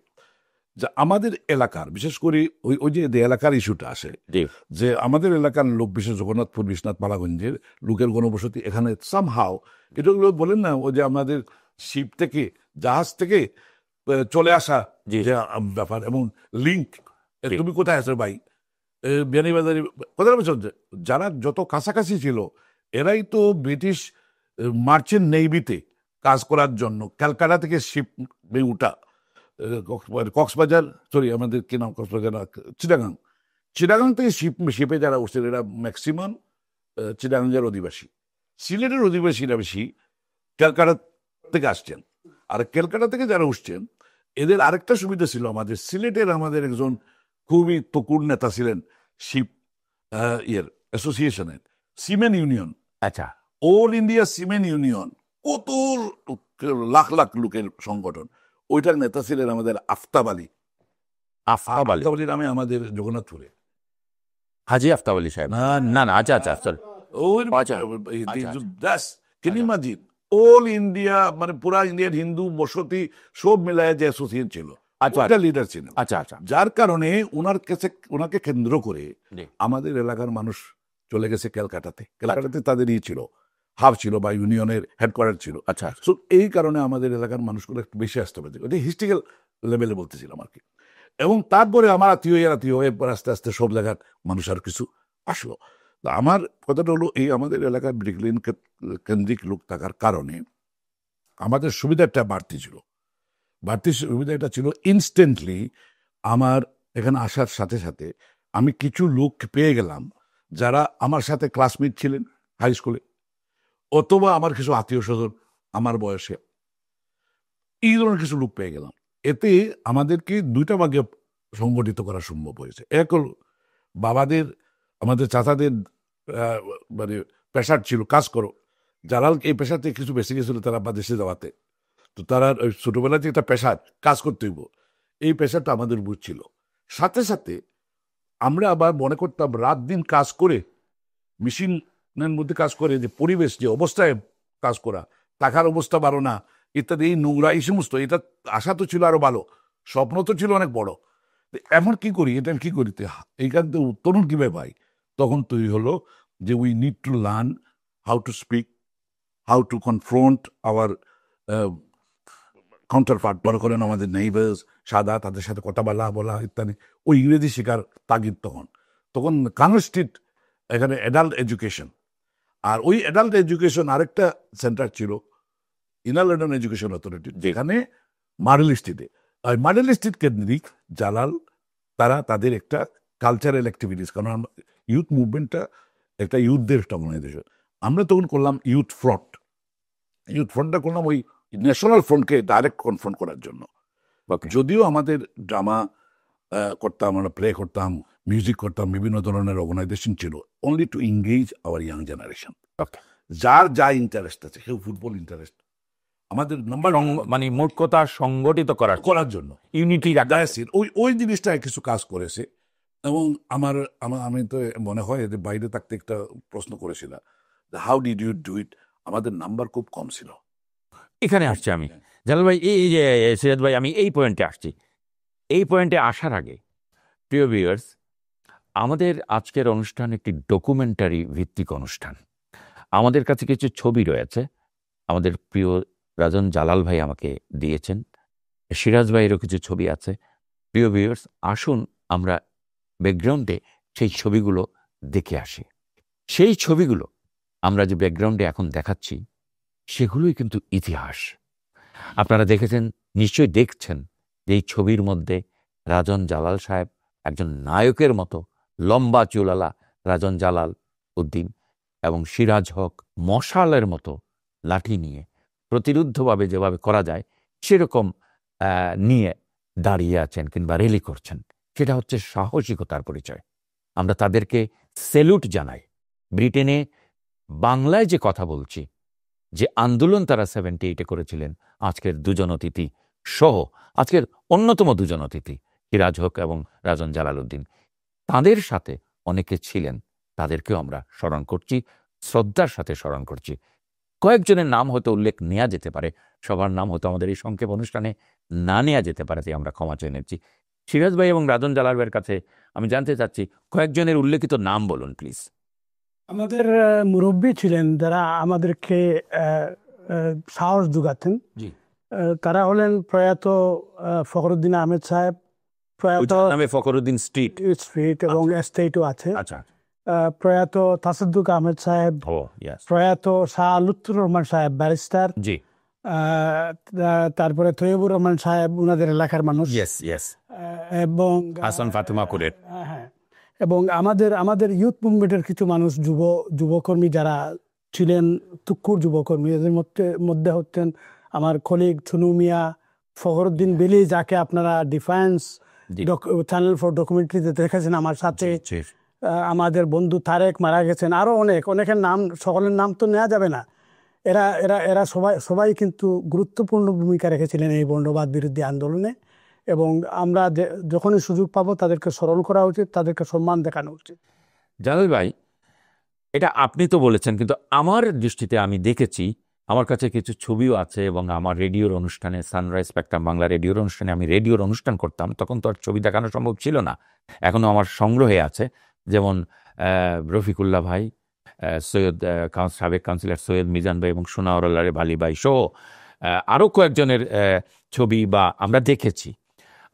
যে আমাদের এলাকার, বিশেষ করে ওই যে এলাকার ইস্যুটা আসে, যে আমাদের এলাকার লোক, বিশেষ জগন্নাথপুর, বিশ্বনাথ, পালাগঞ্জের লোকের গণবসতি এখানে সামহাও, এটাগুলো বলেন না ওই যে আমাদের শিপ থেকে, জাহাজ থেকে চলে আসা যে ব্যাপার, এবং লিঙ্ক, তুমি কোথায় আছো ভাই, বিয়ানীবাজারে কোথায় বলছো, যারা যত কাছাকাছি ছিল এরাই তো ব্রিটিশ মার্চেন্ট নেভিতে কাজ করার জন্য ক্যালকাটা থেকে শিপ উঠা, কক্সবাজার, সরি আমাদের কি নাম, কক্সবাজার, চিটাগাং থেকে শিপে যারা উঠছেন এরা ম্যাক্সিমাম চিটাগাঙ্গের অধিবাসী। সিলেটের অধিবাসীরা বেশি ক্যালকাটা থেকে আসছেন। আর ক্যালকাটা থেকে যারা উঠছেন এদের আরেকটা সুবিধা ছিল, আমাদের সিলেটের আমাদের একজন খুবই তকুর নেতা ছিলেন শিপ অ্যাসোসিয়েশনের, সিমেন্ট ইউনিয়ন, আচ্ছা, অল ইন্ডিয়া সিমেন্ট ইউনিয়ন, কত লাখ লাখ লোকের সংগঠন, ওইটার নেতা ছিলেন আমাদের আফতাব আলী নামে, আমাদের জগন্নাথপুরে হাজি আফতাব আলী সাহেব। না না, আচ্ছা আচ্ছা, can you imagine all India মানে পুরা ইন্ডিয়ার হিন্দু বসতি সব মিলায় যে অ্যাসোসিয়েশন ছিল, একটা লিডার ছিল। আচ্ছা আচ্ছা, যার কারণে ওনাকে কেন্দ্র করে জি। আমাদের এলাকার মানুষ চলে গেছে ক্যালকাটাতে তাদের ছিল হাব ছিল বা ইউনিয়নের হেডকোয়ার্টার ছিল। আচ্ছা সো এই কারণে আমাদের এলাকার মানুষগুলো একটু বেশি আসতে পারে, ওটা হিস্ট্রিক্যাল লেভেলে বলতেছিলাম আর কি। এবং তারপরে আমার আত্মীয় এরপর আস্তে আস্তে সব জায়গার মানুষ আর কিছু আসলো। তো আমার কথাটা হলো, এই আমাদের এলাকায় ব্রিকলিন কেন্দ্রিক লোক থাকার কারণে আমাদের সুবিধাটা বাড়তি ছিল। বাড়তি সুবিধাটা ছিল ইনস্ট্যান্টলি আমার এখানে আসার সাথে সাথে আমি কিছু লোক পেয়ে গেলাম যারা আমার সাথে ক্লাসমেট ছিলেন হাই স্কুলে, অথবা আমার কিছু আত্মীয় স্বজন আমার বয়সে, এই ধরনের কিছু লোক পেয়ে গেলাম। এতে আমাদেরকে দুইটা ভাগে সংগঠিত করা সম্ভব হয়েছে। এক হল বাবাদের, আমাদের চাচাদের মানে পেশার ছিল কাজ করো, জালাল এই পেশা থেকে কিছু বেশি গেছিল তারা দেশে যাওয়াতে, তো তারা ওই ছোটবেলা থেকে একটা পেশার কাজ করতে হইব, এই পেশাটা আমাদের বুঝছিল। সাথে সাথে আমরা আবার মনে করতাম রাত দিন কাজ করে মেশিনের মধ্যে কাজ করে যে পরিবেশ, যে অবস্থায় কাজ করা, টাকার অবস্থা ভালো না ইত্যাদি, এই নোংরা এই সমস্ত, এটা আশা তো ছিল আরো ভালো, স্বপ্ন তো ছিল অনেক বড়, এমন কি করি, এটা কি করি, এইখান থেকে উত্তরণ কিভাবে পাই? তখন তৈরি হলো যে we need to learn how to speak, how to confront our counterpart, মনে করেন আমাদের নেইবার্স সাদা, তাদের সাথে কথা বলা ইত্যাদি, ওই ইংরেজি শেখার তাগিদ তখন কানর স্ট্রিট এখানে অ্যাডাল্ট এডুকেশন, আর ওই অ্যাডাল্ট এডুকেশন আরেকটা সেন্টার ছিল ইনার লন্ডন এডুকেশন অথরিটি, যেখানে মার্ডেল স্ট্রিটে, আর মার্ডেল স্ট্রিট কেন্দ্রিক জালাল তারা তাদের একটা কালচারাল অ্যাক্টিভিটিস, কারণ ইউথ মুভমেন্টটা একটা ইউথদের একটা অর্গানাইজেশন, আমরা তখন করলাম ইউথ ফ্রন্টটা করলাম ওই ন্যাশনাল ফ্রন্টকে ডাইরেক্ট কনফ্রন্ট করার জন্য। যদিও আমাদের ড্রামা করতাম, আমরা প্লে করতাম, মিউজিক করতাম, বিভিন্ন ধরনের অর্গানাইজেশন ছিল, only to engage hour young generation. যার যা ইন্টারেস্ট আছে, কেউ ফুটবল ইন্টারেস্ট, আমাদের নাম্বার মানে মোট কথা সংগঠিত করার জন্য ইউনিটি ওই জিনিসটা কিছু কাজ করেছে। এবং আমি তো মনে হয় যে বাইরে থাকতে একটা প্রশ্ন করেছিলাম, how did you do it? আমাদের নাম্বার খুব কম ছিল। এখানে আসছি আমি, জালাল ভাই, এই যে সিরাজ ভাই, আমি এই পয়েন্টে আসছি। এই পয়েন্টে আসার আগে প্রিয় ভিউয়ার্স, আমাদের আজকের অনুষ্ঠান একটি ডকুমেন্টারি ভিত্তিক অনুষ্ঠান। আমাদের কাছে কিছু ছবি রয়েছে, আমাদের প্রিয় রাজন জালাল ভাই আমাকে দিয়েছেন, সিরাজ ভাইয়েরও কিছু ছবি আছে। প্রিয় ভিউয়ার্স, আসুন আমরা ব্যাকগ্রাউন্ডে সেই ছবিগুলো দেখে আসি। সেই ছবিগুলো আমরা যে ব্যাকগ্রাউন্ডে এখন দেখাচ্ছি, সেগুলোই কিন্তু ইতিহাস। আপনারা দেখেছেন, নিশ্চয়ই দেখছেন, যে এই ছবির মধ্যে রাজন জালাল সাহেব একজন নায়কের মতো লম্বা চুলালা রাজন জালাল উদ্দিন এবং সিরাজ হক মশালের মতো লাঠি নিয়ে প্রতিরুদ্ধভাবে যেভাবে করা যায় সেরকম নিয়ে দাঁড়িয়ে আছেন কিংবা র্যালি করছেন। সেটা হচ্ছে সাহসিকতার পরিচয়। আমরা তাদেরকে স্যালুট জানাই। ব্রিটেনে বাংলায় যে কথা বলছি, যে আন্দোলন তারা 78-এ করেছিলেন, আজকের দুজন অতিথি সহ আজকের অন্যতম দুজন অতিথি সিরাজ হক এবং রাজন জালাল উদ্দিন, তাদের সাথে অনেকে ছিলেন, তাদেরকেও আমরা স্মরণ করছি, শ্রদ্ধার সাথে স্মরণ করছি। কয়েকজনের নাম হয়তো উল্লেখ নেওয়া যেতে পারে, সবার নাম হয়তো আমাদের এই সংক্ষেপ অনুষ্ঠানে না নেওয়া যেতে পারে, তাই আমরা ক্ষমা চেয়ে নিচ্ছি। সিরাজ ভাই এবং রাজন জালাল ভাইয়ের কাছে আমি জানতে চাচ্ছি, কয়েকজনের উল্লেখিত নাম বলুন প্লিজ। আমাদের মুরব্বী ছিলেন যারা আমাদেরকে সাহস যোগাতেন, জি, তারা হলেন প্রয়াত ফখরুদ্দিন আহমেদ সাহেব, প্রয়াত নামে ফখরুদ্দিন স্ট্রিট এবং এস্টেটও আছে, আচ্ছা, প্রয়াত তাসাদ্দুক আহমেদ সাহেব, প্রয়াত শাহ লুৎফুর রহমান সাহেব ব্যারিস্টার, জি, তারপরে তৈয়বুর রহমান সাহেব উনাদের এলাকার মানুষ, এবং হাসান ফাতেমা কুরের, হ্যাঁ, এবং আমাদের ইউথ মুভমেন্টের কিছু মানুষ, যুবকর্মী যারা ছিলেন, তুক্কুর যুবকর্মী, এদের মধ্যে হচ্ছেন আমার কলিগ ছুনু মিয়া, ফখরুদ্দিন বেলি, যাকে আপনারা ডিফেন্স চ্যানেল ফর ডকুমেন্টারিতে দেখেছেন আমার সাথে, আমাদের বন্ধু তারেক মারা গেছেন, আরো অনেকের নাম, সকলের নাম তো নেওয়া যাবে না। এরা সবাই কিন্তু গুরুত্বপূর্ণ ভূমিকা রেখেছিলেন এই বর্ণবাদ বিরোধী আন্দোলনে, এবং আমরা যখনই সুযোগ পাবো তাদেরকে স্মরণ করা উচিত, তাদেরকে সম্মান দেখানো উচিত। জালাল ভাই, এটা আপনি তো বলেছেন, কিন্তু আমার দৃষ্টিতে আমি দেখেছি আমার কাছে কিছু ছবিও আছে এবং আমার রেডিওর অনুষ্ঠানে, সানরাইজ স্পেকট্রাম বাংলা রেডিওর অনুষ্ঠানে আমি রেডিওর অনুষ্ঠান করতাম, তখন তো আর ছবি দেখানো সম্ভব ছিল না, এখনও আমার সংগ্রহে আছে। যেমন রফিকুল্লাহ ভাই, সৈয়দ সাবেক কাউন্সিলর সৈয়দ মিজান ভাই এবং সোনাওয়ালারে বালি ভাই সহ আরও কয়েকজনের ছবি বা আমরা দেখেছি।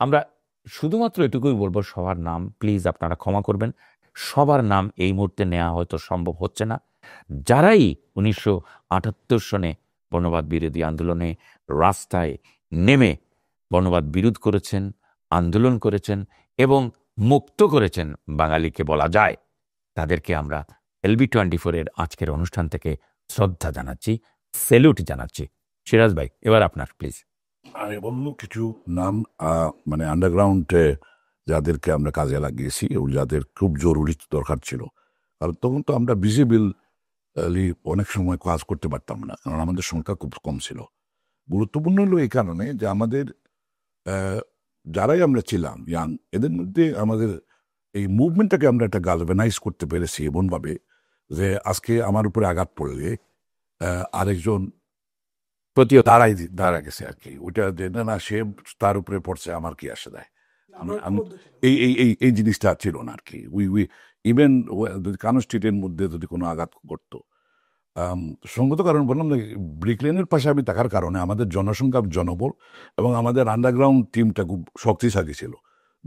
আমরা শুধুমাত্র এটুকুই বলবো, সবার নাম প্লিজ আপনারা ক্ষমা করবেন, সবার নাম এই মুহূর্তে নেওয়া হয়তো সম্ভব হচ্ছে না। যারাই 1978 সনে বর্ণবাদ বিরোধী আন্দোলনে রাস্তায় নেমে বর্ণবাদ বিরোধ করেছেন, আন্দোলন করেছেন এবং মুক্ত করেছেন বাঙালিকে বলা যায়, তাদেরকে আমরা LB24 এর আজকের অনুষ্ঠান থেকে শ্রদ্ধা জানাচ্ছি, স্যালুট জানাচ্ছি। সিরাজ ভাই, এবার আপনার প্লিজ। আমি বলল কিছু নাম, মানে আন্ডারগ্রাউন্ডে যাদেরকে আমরা কাজে লাগিয়েছি এবং যাদের খুব জরুরি দরকার ছিল, কারণ তখন তো আমরা ভিজিবলি অনেক সময় কাজ করতে পারতাম না, কারণ আমাদের সংখ্যা খুব কম ছিল। গুরুত্বপূর্ণ হলো এই কারণে যে আমাদের যারাই আমরা ছিলাম ইয়াং, এদের মধ্যে আমাদের এই মুভমেন্টটাকে আমরা একটা গালভানাইজ করতে পেরেছি এমনভাবে যে আজকে আমার উপরে আঘাত পড়লে আরেকজন প্রতিও দাঁড়া গেছে আর কি, ওইটা যে না সে তার উপরে পড়ছে আমার কি আসে দেয়, এই এই এই এই জিনিসটা ছিল না আর কি। উই ইভেন কানো স্ট্রিটের মধ্যে যদি কোনো আঘাত করতো, সঙ্গত কারণ বললাম না, ব্রিকলেনের পাশে আমি থাকার কারণে আমাদের জনসংখ্যা জনবল এবং আমাদের আন্ডারগ্রাউন্ড টিমটা খুব শক্তিশালী ছিল,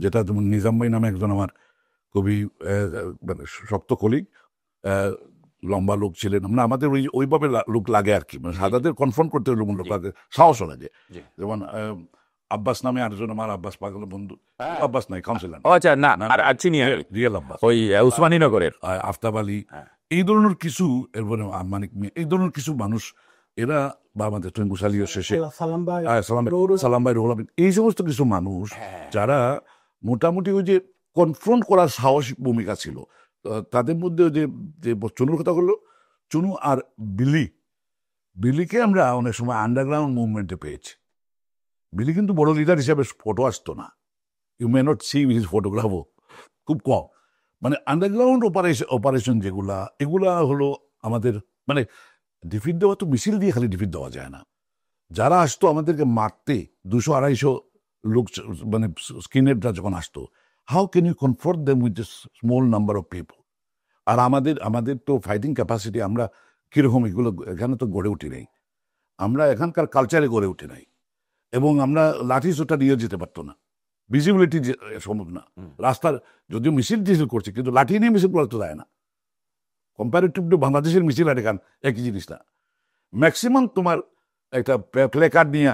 যেটা যেমন নিজাম ভাই নামে একজন আমার খুবই মানে শক্ত কলিগ, লম্বা লোক ছিলেন, মানে আমাদের ওইভাবে লোক লাগে আর কি, মানে সাদাদের কনফ্রন্ট করতে হলে লোক লাগে, সাহসও লাগে। যেমন আব্বাস নামে আরেকজন আমার, আব্বাস পাগল বন্ধু, আব্বাস নাই কাউন্সিলর, আচ্ছা না চিনি, রিয়েল আব্বাস, ওই উসমানীনগরের আফতাব আলী, এই ধরনের কিছু, এরপরে মানিক মিয়া, এই ধরনের কিছু মানুষ, এরা বা আমাদের টঙ্গুশালীয় শেষে সালাম ভাই, রুহুল আমিন, এই সমস্ত কিছু মানুষ যারা মোটামুটি ওই যে কনফ্রন্ট করার সাহস ভূমিকা ছিল তাদের মধ্যে। যে চুনুর কথা বললো, চুনু আর বিলিকে আমরা অনেক সময় আন্ডারগ্রাউন্ড মুভমেন্টে পেয়েছি। বিলি কিন্তু বড় লিডার হিসাবে ফটো আসতো না, you may not see his ফটোগ্রাফও খুব কম, মানে আন্ডারগ্রাউন্ড অপারেশন যেগুলা, এগুলা হলো আমাদের, মানে ডিফিট দেওয়া তো মিছিল দিয়ে খালি ডিফিট দেওয়া যায় না, যারা আসতো আমাদেরকে মারতে 200-250 লোক, মানে স্কিনেররা যখন আসতো, how can you confront them with this small number of people. আর আমাদের তো ফাইটিং ক্যাপাসিটি, আমরা কীরকম এগুলো এখানে তো গড়ে উঠি নাই, আমরা এখানকার কালচারে গড়ে উঠি নাই, এবং আমরা লাঠি সোটা নিয়ে যেতে পারতো না, ভিজিবিলিটি সম্ভব না, রাস্তার যদিও মিছিল করছে কিন্তু লাঠি নিয়ে মিছিল করা তো যায় না, কম্পারেটিভলি বাংলাদেশের মিছিল আর এখান একই জিনিস না। ম্যাক্সিমাম তোমার একটা প্লে কার্ড নিয়ে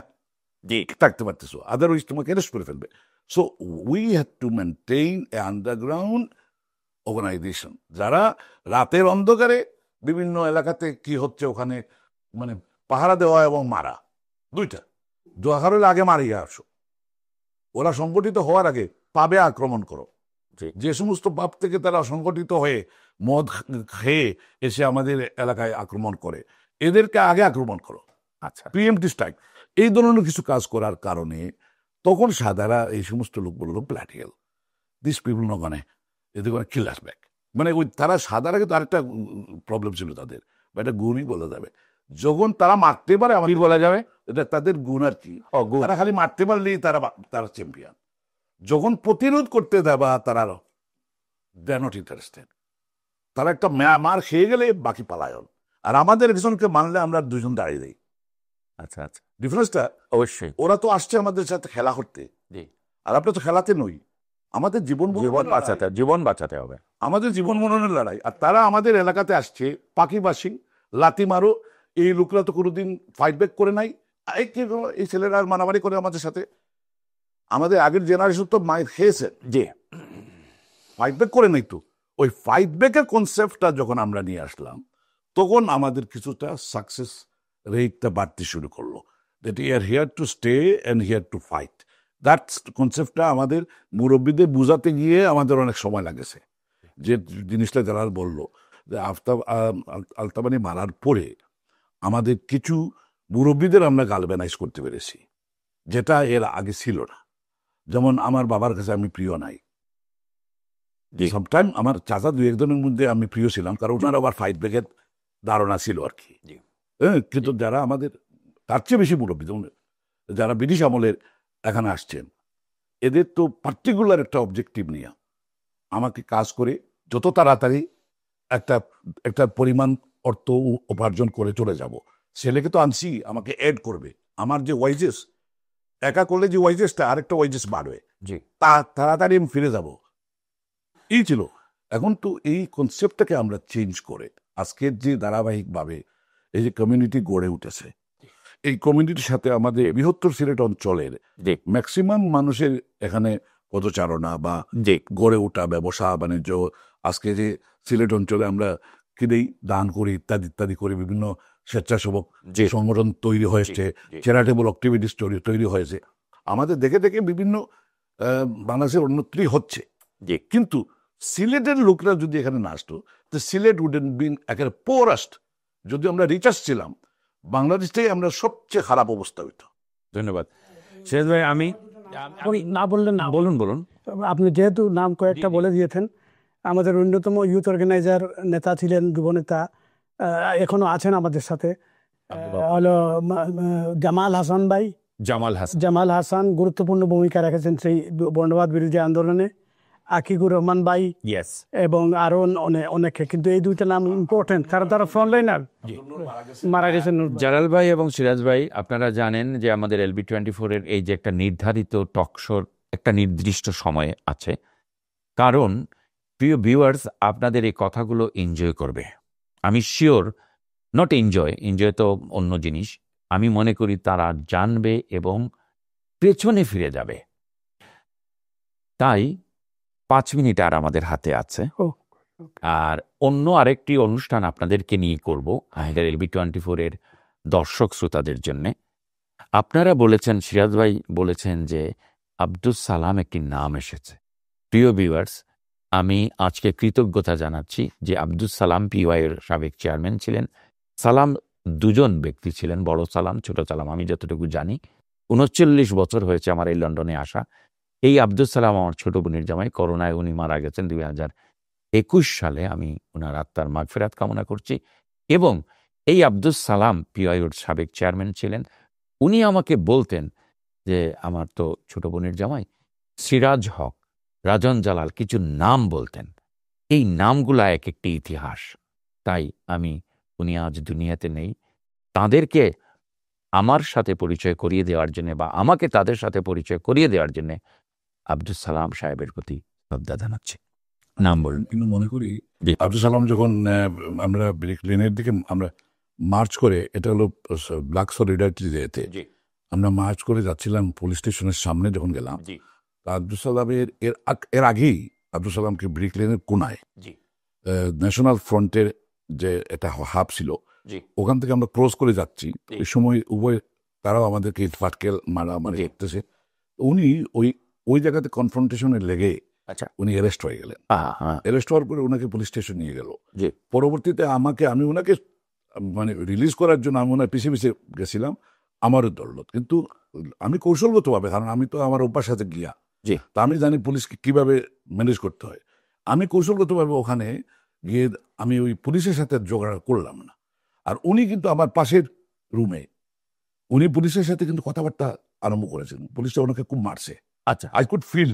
থাকতে পারতেছো, আদারওয়াইজ তোমাকে অ্যারেস্ট করে ফেলবে। So we have to maintain a underground organisation, যারা রাতের অন্ধকারে বিভিন্ন এলাকাতে কি হচ্ছে ওখানে মানে পাহারা দেওয়া এবং মারা, দুইটা দরকার হলে আগে মারিয়ে আসো, ওরা সংগঠিত হওয়ার আগে পাবে আক্রমণ করো। যে সমস্ত পাপ থেকে তারা সংগঠিত হয়ে মদ খেয়ে এসে আমাদের এলাকায় আক্রমণ করে, এদেরকে আগে আক্রমণ করো, আচ্ছা প্রিএমটি স্ট্রাইক, এই ধরনের কিছু কাজ করার কারণে তখন সাদারা এই সমস্ত লোক বললো প্ল্যাটিক্যাল, দিস পিপল নগনে এদের কোনো কিল আসব্যাক, মানে ওই তারা সাদারা কিন্তু আরেকটা প্রবলেম ছিল তাদের, বা এটা গুণই বলা যাবে, যখন তারা মারতে পারে আমার বলা যাবে এটা তাদের গুণ আর কি, তারা খালি মারতে পারলেই তারা চ্যাম্পিয়ন, যখন প্রতিরোধ করতে দেবা তারা দে আর নট ইন্টারেস্টেড, তারা একটা মার খেয়ে গেলে বাকি পালায়ন, আর আমাদের একজনকে মানলে আমরা দুজন দাঁড়িয়ে দিই। আচ্ছা আচ্ছা, ডিফারেন্সটা অবশ্যই, ওরা তো আসছে আমাদের সাথে খেলা করতে, আর আমরা তো খেলাতে নই, আমাদের জীবন বাঁচাতে হবে, আমাদের জীবন মরণের লড়াই, আর তারা আমাদের এলাকাতে আসছে পাখিবাসী লাথি মারো, এই লোকরা তো কোনোদিন ফাইট ব্যাক করে নাই, এই ছেলেরা মারামারি করে আমাদের সাথে, আমাদের আগের জেনারেশন তো মায়ের খেয়েছে, যে ফাইট ব্যাক করে নাই, তো ওই ফাইট ব্যাকের কনসেপ্টটা যখন আমরা নিয়ে আসলাম তখন আমাদের কিছুটা সাকসেস রেটটা বাড়তে শুরু করলো, that you are here to stay and here to fight, that কনসেপ্টটা আমাদের মুরব্বীদের বুঝাতে গিয়ে আমাদের অনেক সময় লাগেছে, যে জিনিসটা যারা বললো যে আলতাবানি মারার পরে আমাদের কিছু মুরব্বীদের আমরা গালভেনাইজ করতে পেরেছি, যেটা এর আগে ছিল না। যেমন আমার বাবার কাছে আমি প্রিয় নাই, সামটাইম আমার চাচা দুই একজনের মধ্যে আমি প্রিয় ছিলাম, কারণ ওনার আবার ফাইট ব্যাকের ধারণা ছিল আর কি, হ্যাঁ, কিন্তু যারা আমাদের তার চেয়ে বেশি মুরব্বী, যেমন যারা ব্রিটিশ আমলের এখানে আসছেন, এদের তো পার্টিকুলার একটা অবজেক্টিভ নিয়ে আমাকে কাজ করে যত তাড়াতাড়ি একটা একটা পরিমাণ অর্থ উপার্জন করে চলে যাব। ছেলেকে তো আনছি আমাকে অ্যাড করবে, আমার যে ওয়াইজেস একা করলে যে ওয়াইজেসটা আরেকটা ওয়াইজেস বাড়বে, জি, তাড়াতাড়ি আমি ফিরে যাব, এই ছিল। এখন তো এই কনসেপ্টটাকে আমরা চেঞ্জ করে আজকের যে ধারাবাহিকভাবে এই যে কমিউনিটি গড়ে উঠেছে, এই কমিউনিটির সাথে আমাদের বৃহত্তর সিলেট অঞ্চলের জি, ম্যাক্সিমাম মানুষের এখানে পদচারণা বা জি, গড়ে ওঠা ব্যবসা বাণিজ্য, আজকে যে সিলেট অঞ্চলে আমরা কিনেই দান করি ইত্যাদি ইত্যাদি করে বিভিন্ন স্বেচ্ছাসেবক জি, সংগঠন তৈরি হয়েছে, জি, চ্যারিটেবল অ্যাক্টিভিটিস তৈরি হয়েছে, আমাদের দেখে দেখে বিভিন্ন বাংলাদেশের উন্নতি হচ্ছে। জি, কিন্তু সিলেটের লোকরা যদি এখানে না আসতো, তো সিলেট উডেন বিন একেবারে পোরাস্ট। যদি আমরা রিচার্জ ছিলাম, বাংলাদেশ থেকে আমরা সবচেয়ে খারাপ অবস্থা হইতো। ধন্যবাদ সিরাজ ভাই। আমি না বললেন না, বলুন বলুন। আপনি যেহেতু নাম কয়েকটা বলে দিয়েছেন, আমাদের অন্যতম ইউথ অর্গানাইজার নেতা ছিলেন, যুবনেতা, এখনো আছেন আমাদের সাথে, হলো জামাল হাসান ভাই। জামাল হাসান গুরুত্বপূর্ণ ভূমিকা রেখেছেন সেই বর্ণবাদ বিরোধী আন্দোলনে। আকিকুর রহমান ভাই ইয়েস, এবং আরো অনেকে, কিন্তু এই দুইটা নাম ইম্পর্টেন্ট কারণ তারা ফ্রন্টলাইনার, মারা গেছেন। জালাল ভাই এবং সিরাজ ভাই, আপনারা জানেন যে আমাদের LB24 এর এই যে একটা নির্ধারিত টকশোর একটা নির্দিষ্ট সময় আছে, কারণ প্রিয় ভিউয়ার্স আপনাদের এই কথাগুলো এনজয় করবে। আমি শিওর, নট এনজয় তো অন্য জিনিস, আমি মনে করি তারা জানবে এবং পেছনে ফিরে যাবে। তাই 5 মিনিট আর আমাদের হাতে আছে, আর অন্য আরেকটি অনুষ্ঠান আপনাদেরকে নিয়ে করব আমাদের LB24 এর দর্শক শ্রোতাদের জন্য। আপনারা বলেছেন, সিরাজ ভাই বলেছেন যে আব্দুস সালাম একটি নাম এসেছে। প্রিয় ভিউয়ার্স, আমি আজকে কৃতজ্ঞতা জানাচ্ছি যে আব্দুস সালাম PY এর সাবেক চেয়ারম্যান ছিলেন। সালাম দুজন ব্যক্তি ছিলেন, বড় সালাম, ছোট সালাম। আমি যতটুকু জানি 39 বছর হয়েছে আমার এই লন্ডনে আসা। এই আব্দুস সালাম আমার ছোট বোনের জামাই, করোনায় উনি মারা গেছেন 2021 সালে। আমি ওনার আত্মার মাগফিরাত কামনা করছি। এবং এই আব্দুস সালাম PY এর সাবেক চেয়ারম্যান ছিলেন। উনি আমাকে বলতেন যে আমার তো ছোট বোনের জামাই সিরাজ হক, রাজন জালাল, কিছু নাম বলতেন। এই নামগুলা এক একটি ইতিহাস। তাই উনি আজ দুনিয়াতে নেই, তাদেরকে আমার সাথে পরিচয় করিয়ে দেওয়ার জন্য বা আমাকে তাদের সাথে পরিচয় করিয়ে দেওয়ার জন্য আব্দুস সালাম সাহেবের প্রতি শ্রদ্ধা জানাচ্ছি। নাম বলুন। কিন্তু মনে করি জি। আব্দুল সালাম যখন আমরা ব্রিক লেনের দিকে আমরা মার্চ করে, এটা হলো ব্ল্যাক সলিডারিটি ডেতে, আমরা মার্চ করে যাচ্ছিলাম পুলিশ স্টেশনের সামনে যখন গেলাম, আব্দুল সালামের এর আগেই আব্দুল সালামকে ব্রিক লেনের কোনায় ন্যাশনাল ফ্রন্টের যে একটা হাব ছিল, ওখান থেকে আমরা ক্রস করে যাচ্ছি। এই সময় উভয় তারাও আমাদেরকে ফাটকেল মারামারি করতেছে। উনি ওই জায়গাতে কনফ্রন্টেশনে লেগে উনি অ্যারেস্ট হয়ে গেলেন। অ্যারেস্ট হওয়ার পরে ওনাকে পুলিশ স্টেশন নিয়ে গেল। পরবর্তীতে আমি ওনাকে মানে রিলিজ করার জন্য আমি ওনার পিছিয়ে পিছিয়ে গেছিলাম, আমারও দৌলত। কিন্তু আমি কৌশলগতভাবে, কারণ আমি তো আমার অভ্যাস সাথে গিয়া, তা আমি জানি পুলিশকে কিভাবে ম্যানেজ করতে হয়। আমি কৌশলগতভাবে ওখানে গিয়ে আমি ওই পুলিশের সাথে জোগাড় করলাম না। আর উনি কিন্তু আমার পাশের রুমে উনি পুলিশের সাথে কিন্তু কথাবার্তা আরম্ভ করেছেন। পুলিশটা ওনাকে খুব মারছে। আচ্ছা, আই কুড ফিল,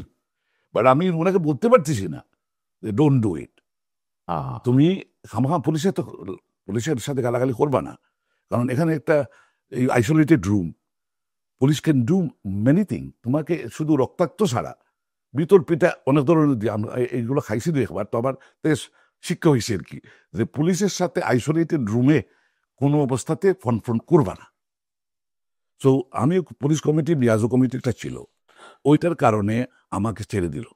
বাট আমি ওনাকে বলতে পারতেছি না ডোন্ট ডু ইট। তুমি খামাখা পুলিশের সাথে গালাগালি করবা না, কারণ এখানে একটা isolated room, police can do many thing. তোমাকে শুধু রক্তাক্ত ছাড়া ভিতর পিঠা অনেক ধরনের দিয়ে আমরা এইগুলো খাইছি দু একবার, তো আমার শিক্ষা হয়েছে আর কি, যে পুলিশের সাথে আইসোলেটেড রুমে কোনো অবস্থাতে ফ্রন্ট করবা না। সো আমি পুলিশ কমিটি, লিয়াজো কমিটিটা ছিল, ওইটার কারণে আমাকে ছেড়ে দিল।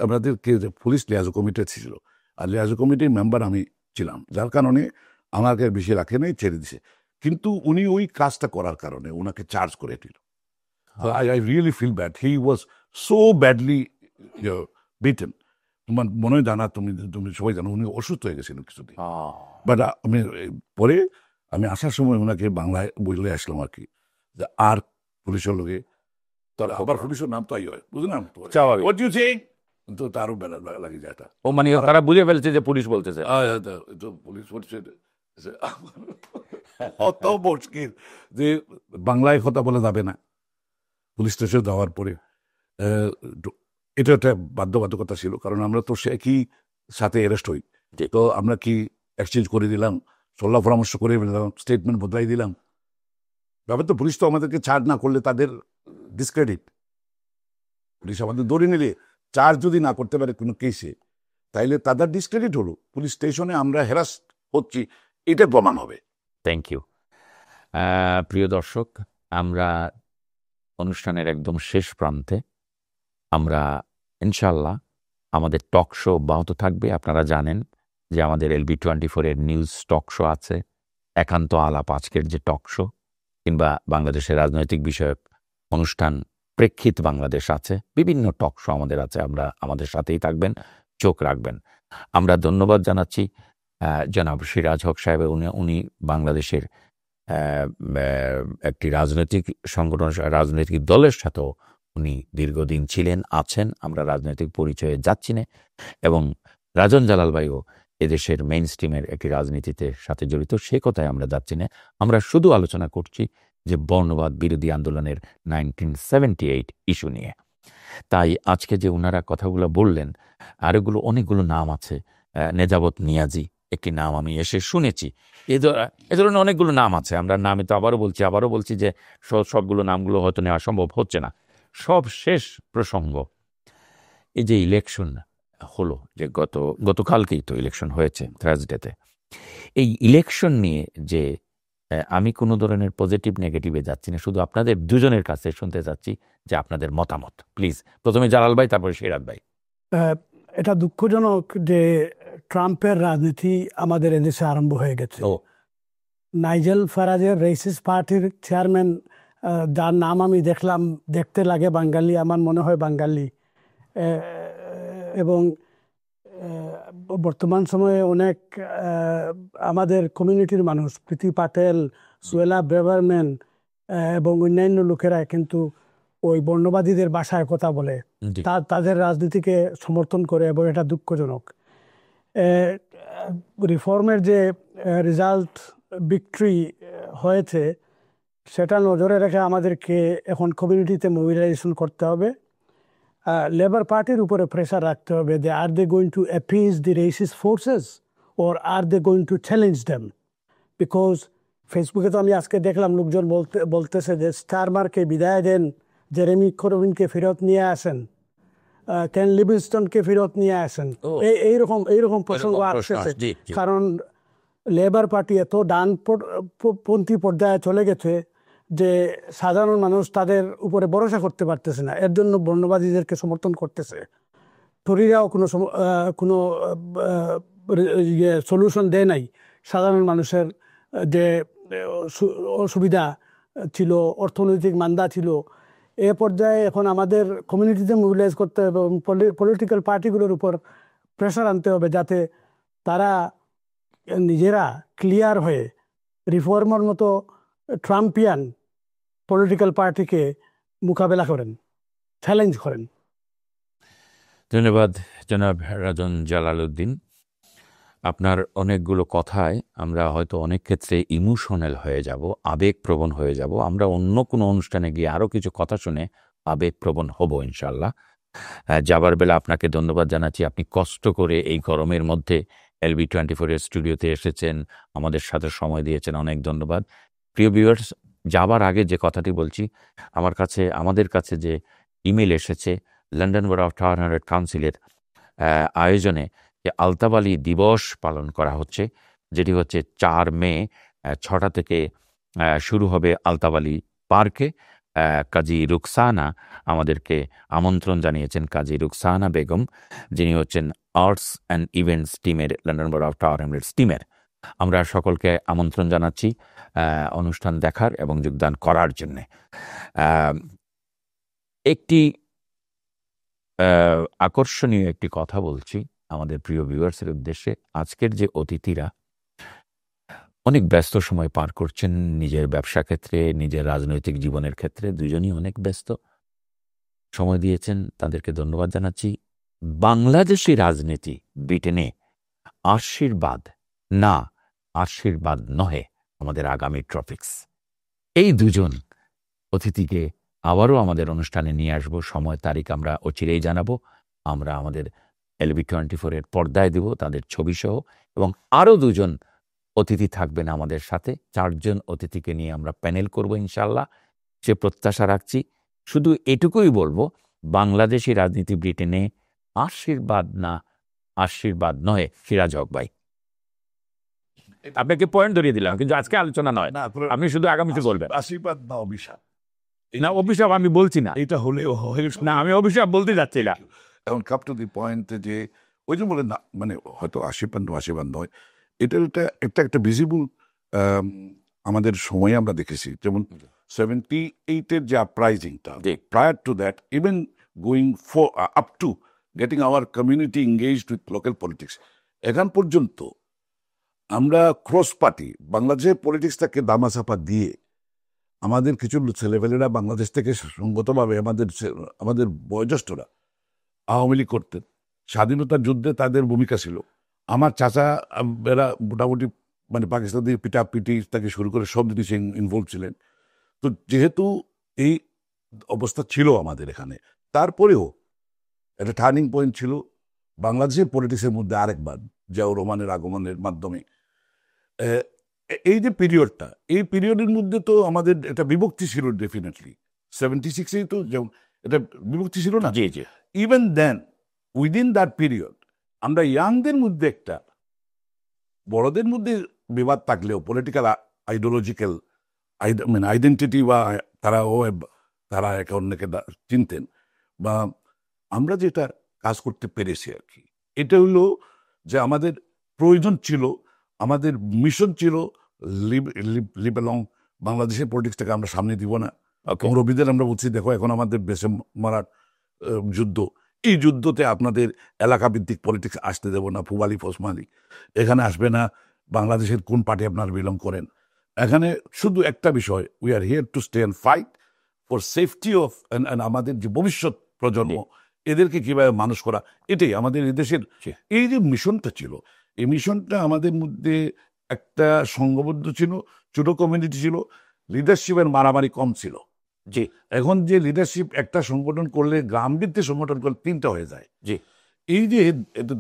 আমাদেরকে পুলিশ লিয়াজো কমিটি ছিল, আর লিয়াজো কমিটির মেম্বার আমি ছিলাম, যার কারণে আমাকে বেশি রাখে নাই, ছেড়ে দিছে। কিন্তু উনি ওই কাজটা করার কারণে ওনাকে চার্জ করে দিল। I really feel bad, he was so badly beaten. তোমার মনে হয় জানা, তুমি সবাই জানো উনি অসুস্থ হয়ে গেছিলেন কিছুদিন। বাট আমি পরে আমি আসার সময় ওনাকে বাংলায় বলে আসলাম আর কি, যে আর পুলিশের লোকে আবার পুলিশের নাম তো হয়, বুঝলাম তো তারও বেলা লাগে যায়। ও মানে তারা বুঝে ফেলছে যে পুলিশ বলতেছে। পুলিশ বলছে অত মুশকিল যে বাংলায় কথা বলা যাবে না পুলিশ স্টেশন যাওয়ার পরে। এটা একটা বাধ্যবাধকতা ছিল, কারণ আমরা তো সে একই সাথে অ্যারেস্ট হই। তো আমরা কি এক্সচেঞ্জ করে দিলাম, সল্লাহ পরামর্শ করে দিলাম, স্টেটমেন্ট বদলাই দিলাম? ব্যাপার তো পুলিশ তো আমাদেরকে চার্জ না করলে তাদের ডিসক্রেডিট। পুলিশ আমাদের ধরে নিলে চার্জ যদি না করতে পারে কোনো কেসে, তাইলে তাদের ডিসক্রেডিট হলো। পুলিশ স্টেশনে আমরা হ্যারাস হচ্ছি, এটা প্রমাণ হবে। Thank you. প্রিয় দর্শক, আমরা অনুষ্ঠানের একদম শেষ প্রান্তে। আমরা ইনশাল্লাহ আমাদের টক শো অব্যাহত থাকবে। আপনারা জানেন যে আমাদের LB24-এর নিউজ টক শো আছে, একান্ত আলাপ আজকের যে টক শো, কিংবা বাংলাদেশের রাজনৈতিক বিষয়ক অনুষ্ঠান প্রেক্ষিত বাংলাদেশ আছে, বিভিন্ন টক শো আমাদের আছে। আমাদের সাথেই থাকবেন, চোখ রাখবেন। আমরা ধন্যবাদ জানাচ্ছি জনাব সিরাজ হক সাহেব। উনি বাংলাদেশের একটি রাজনৈতিক সংগঠন, রাজনৈতিক দলের সাথেও উনি দীর্ঘদিন ছিলেন, আছেন। আমরা রাজনৈতিক পরিচয়ে যাচ্ছি না। এবং রাজন জালাল ভাইও এদেশের মেইন স্ট্রিমের একটি রাজনীতিতে সাথে জড়িত, সে কথায় আমরা যাচ্ছি না। আমরা শুধু আলোচনা করছি যে বর্ণবাদ বিরোধী আন্দোলনের 1978 ইস্যু নিয়ে। তাই আজকে যে ওনারা কথাগুলো বললেন, আর এগুলো অনেকগুলো নাম আছে। নেজাবত নিয়াজি একটি নাম আমি এসে শুনেছি। এ ধরনের অনেকগুলো নাম আছে। আমরা নামে তো আবারও বলছি যে সবগুলো নামগুলো হয়তো নেওয়া সম্ভব হচ্ছে না। সব শেষ প্রসঙ্গ, এই যে ইলেকশন হলো, যে গতকালকেই তো ইলেকশন হয়েছে, থার্সডেতে। এই ইলেকশন নিয়ে যে আমি কোনো ধরনের পজিটিভ নেগেটিভে যাচ্ছি না, শুধু আপনাদের দুজনের কাছে শুনতে চাচ্ছি যে আপনাদের মতামত। প্লিজ, প্রথমে জালাল ভাই, তারপরে সিরাজ ভাই। এটা দুঃখজনক যে ট্রাম্পের রাজনীতি আমাদের এদেশে আরম্ভ হয়ে গেছে। নাইজেল ফারাজের রেসিস্ট পার্টির চেয়ারম্যান, যার নাম আমি দেখলাম, দেখতে লাগে বাঙালি, আমার মনে হয় বাঙালি। এবং বর্তমান সময়ে অনেক আমাদের কমিউনিটির মানুষ, প্রীতি পাটেল, সুয়েলা ব্রেভারম্যান এবং অন্যান্য লোকেরা কিন্তু ওই বর্ণবাদীদের ভাষায় কথা বলে, তাদের রাজনীতিকে সমর্থন করে, এবং এটা দুঃখজনক। রিফর্মের যে রেজাল্ট, ভিক্টরি হয়েছে, সেটা নজরে রেখে আমাদেরকে এখন কমিউনিটিতে মোবিলাইজেশন করতে হবে। লেবার পার্টির উপরে প্রেশার রাখতে হবে যে are they going to appease the racist forces or are they going to challenge them. Because ফেসবুকে তো আমি আজকে দেখলাম লোকজন বলতেছে যে স্টারমারকে বিদায় দেন, জেরেমি করবিনকে ফেরত নিয়ে আসেন, কেন লিভিংস্টনকে ফেরত নিয়ে আসেন। এইরকম প্রসঙ্গ আসছে, কারণ লেবার পার্টি এত ডানপন্থী পর্যায়ে চলে গেছে যে সাধারণ মানুষ তাদের উপরে ভরসা করতে পারতেছে না। এর জন্য বর্ণবাদীদেরকে সমর্থন করতেছে। টরিরাও কোনো সলিউশন দেয় নাই। সাধারণ মানুষের যে অসুবিধা ছিল, অর্থনৈতিক মান্দা ছিল, এ পর্যায়ে এখন আমাদের কমিউনিটিতে মোবিলাইজ করতে হবে এবং পলিটিক্যাল পার্টিগুলোর উপর প্রেশার আনতে হবে, যাতে তারা নিজেরা ক্লিয়ার হয়ে রিফর্মের মতো ট্রাম্পিয়ান পলিটিক্যাল পার্টিকে মোকাবেলা করেন, চ্যালেঞ্জ করেন। ধন্যবাদ জনাব রাজন জালালউদ্দিন। আপনার অনেকগুলো কথায় আমরা হয়তো অনেক ক্ষেত্রে ইমোশনাল হয়ে যাব, আবেগপ্রবণ হয়ে যাব। আমরা অন্য কোনো অনুষ্ঠানে গিয়ে আরও কিছু কথা শুনে আবেগপ্রবণ হব ইনশাল্লাহ। যাবার বেলা আপনাকে ধন্যবাদ জানাচ্ছি। আপনি কষ্ট করে এই গরমের মধ্যে LB24-এর স্টুডিওতে এসেছেন, আমাদের সাথে সময় দিয়েছেন, অনেক ধন্যবাদ। প্রিয় ভিউয়ার্স, যাবার আগে যে কথাটি বলছি, আমাদের কাছে যে ইমেল এসেছে লন্ডন বোর্ড অফ টাউন কাউন্সিলের আয়োজনে যে আলতাব আলী দিবস পালন করা হচ্ছে, যেটি হচ্ছে 4 মে 6টা থেকে শুরু হবে আলতাব আলী পার্কে। কাজী রুকসানা আমাদেরকে আমন্ত্রণ জানিয়েছেন, কাজী রুকসানা বেগম, যিনি হচ্ছেন আর্টস অ্যান্ড ইভেন্টস টিমের, London board of tower Hamlets টিমের। আমরা সকলকে আমন্ত্রণ জানাচ্ছি অনুষ্ঠান দেখার এবং যোগদান করার জন্যে। একটি আকর্ষণীয় একটি কথা বলছি আমাদের প্রিয় ভিউয়ার্সের উদ্দেশ্যে। আজকের যে অতিথিরা অনেক ব্যস্ত সময় পার করছেন নিজের ব্যবসা ক্ষেত্রে, নিজের রাজনৈতিক জীবনের ক্ষেত্রে, দুজনই অনেক ব্যস্ত সময় দিয়েছেন, তাদেরকে ধন্যবাদ জানাচ্ছি। বাংলাদেশি রাজনীতি ব্রিটেনে আশীর্বাদ না আশীর্বাদ নহে আমাদের আগামী টপিকস। এই দুজন অতিথিকে আবারও আমাদের অনুষ্ঠানে নিয়ে আসব। সময় তারিখ আমরা অচিরেই জানাবো। আমরা আমাদের LB24 পর্দায় দেব তাদের ছবিসহ, এবং আরও দুজন অতিথি থাকবেন আমাদের সাথে। 4 জন অতিথিকে নিয়ে আমরা প্যানেল করব ইনশাল্লাহ, সে প্রত্যাশা রাখছি। শুধু এটুকুই বলবো, বাংলাদেশি রাজনীতি ব্রিটেনে আশীর্বাদ নয়। সিরাজ হক ভাই, আপনাকে পয়েন্ট ধরিয়ে দিলাম, কিন্তু আজকে আলোচনা নয়, আপনি শুধু আগামীতে বলবেন। আশীর্বাদ না অভিশাপ? না, অভিশাপ আমি বলছি না, এটা হলেও না আমি অভিশাপ বলতে যাচ্ছি না। এখন কাপ টু দি পয়েন্ট, যে ওই যে বলে না, মানে হয়তো আশীর্বাদ নয়, এটা একটা ভিজিবল আমাদের সময়ে আমরা দেখেছি। যেমন 78-এর যে আপরাইজিংটা, prior to that, even going up to getting our community engaged with local politics, এখন পর্যন্ত আমরা ক্রস পার্টি বাংলাদেশের পলিটিক্সটাকে দামাচাপা দিয়ে আমাদের কিছু ছেলেপেলেরা বাংলাদেশ থেকে সঙ্গতভাবে আমাদের বয়োজ্যেষ্ঠরা আওয়ামী লীগ করতেন, স্বাধীনতার যুদ্ধে তাদের ভূমিকা ছিল। আমার চাচা এরা মোটামুটি মানে পাকিস্তান দিয়ে পিটাপিটি থেকে শুরু করে সব জিনিসে ইনভলভ ছিলেন। তো যেহেতু এই অবস্থা ছিল আমাদের এখানে, তারপরেও একটা টার্নিং পয়েন্ট ছিল বাংলাদেশের পলিটিক্সের মধ্যে আরেকবার জিয়াউর রহমানের আগমনের মাধ্যমে। এই যে পিরিয়ডটা, এই পিরিয়ডের মধ্যে তো আমাদের একটা বিভক্তি ছিল ডেফিনেটলি। 76-এই তো যেমন এটা বিভক্তি ছিল না। জি জি। Even then within that period আমরা ইয়াংদের মধ্যে একটা, বড়দের মধ্যে বিবাদ থাকলেও পলিটিক্যাল আইডিওলজিক্যাল আইডেন্টিটি বা তারা একে অন্যকে চিনতেন, বা আমরা যেটা কাজ করতে পেরেছি আর কি, এটা হলো যে আমাদের প্রয়োজন ছিল, আমাদের মিশন ছিল লিভ অ্যালং বাংলাদেশের পলিটিক্সটাকে আমরা সামনে দিব না। রবিদের আমরা বলছি, দেখো এখন আমাদের বেছে মারার যুদ্ধ, এই যুদ্ধতে আপনাদের এলাকা ভিত্তিক পলিটিক্স আসতে দেব না। ফুবালি ফসমালি এখানে আসবে না, বাংলাদেশের কোন পার্টি আপনারা বিলং করেন। এখানে শুধু একটা বিষয়, we are here to stay and fight for safety of আমাদের যে ভবিষ্যৎ প্রজন্ম, এদেরকে কিভাবে মানুষ করা, এটাই আমাদের দেশের এই যে মিশনটা ছিল। এই মিশনটা আমাদের মধ্যে একটা সংঘবদ্ধ ছিল, ছোট কমিউনিটি ছিল, লিডারশিপের মারামারি কম ছিল। জি। এখন যে লিডারশিপ একটা সংগঠন করলে, গ্রাম ভিত্তিক সংগঠন করলে 3টা হয়ে যায়। জি। এই যে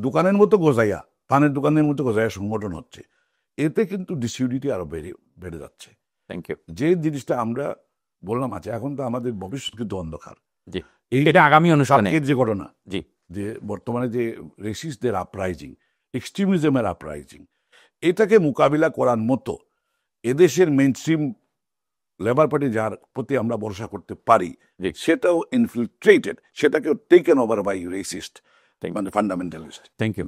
দোকানের মতো গোজাইয়া, পানের দোকানের মতো গোজাইয়া সংগঠন হচ্ছে, এতে কিন্তু ডিসিউনিটি আরো বেড়ে যাচ্ছে। Thank you. যে জিনিসটা আমরা বললাম আছে, এখন তো আমাদের ভবিষ্যৎ কিন্তু অন্ধকার। জি, এটা আগামী অনুষ্ঠানে যে ঘটনা, জি, যে বর্তমানে যে রেসিস্টদের আপরাইজিং, এক্সট্রিমিজমের আপরাইজিং, এটাকে মোকাবিলা করার মতো এদেশের মেইনস্ট্রিম লেবার পার্টি যার প্রতি আমরা ভরসা করতে পারি, সেটাও ইনফিলট্রেটেড, সেটাকেও টেকেন ওভার বাই রেসিস্ট, মানে ফান্ডামেন্টালিস্ট। Thank you.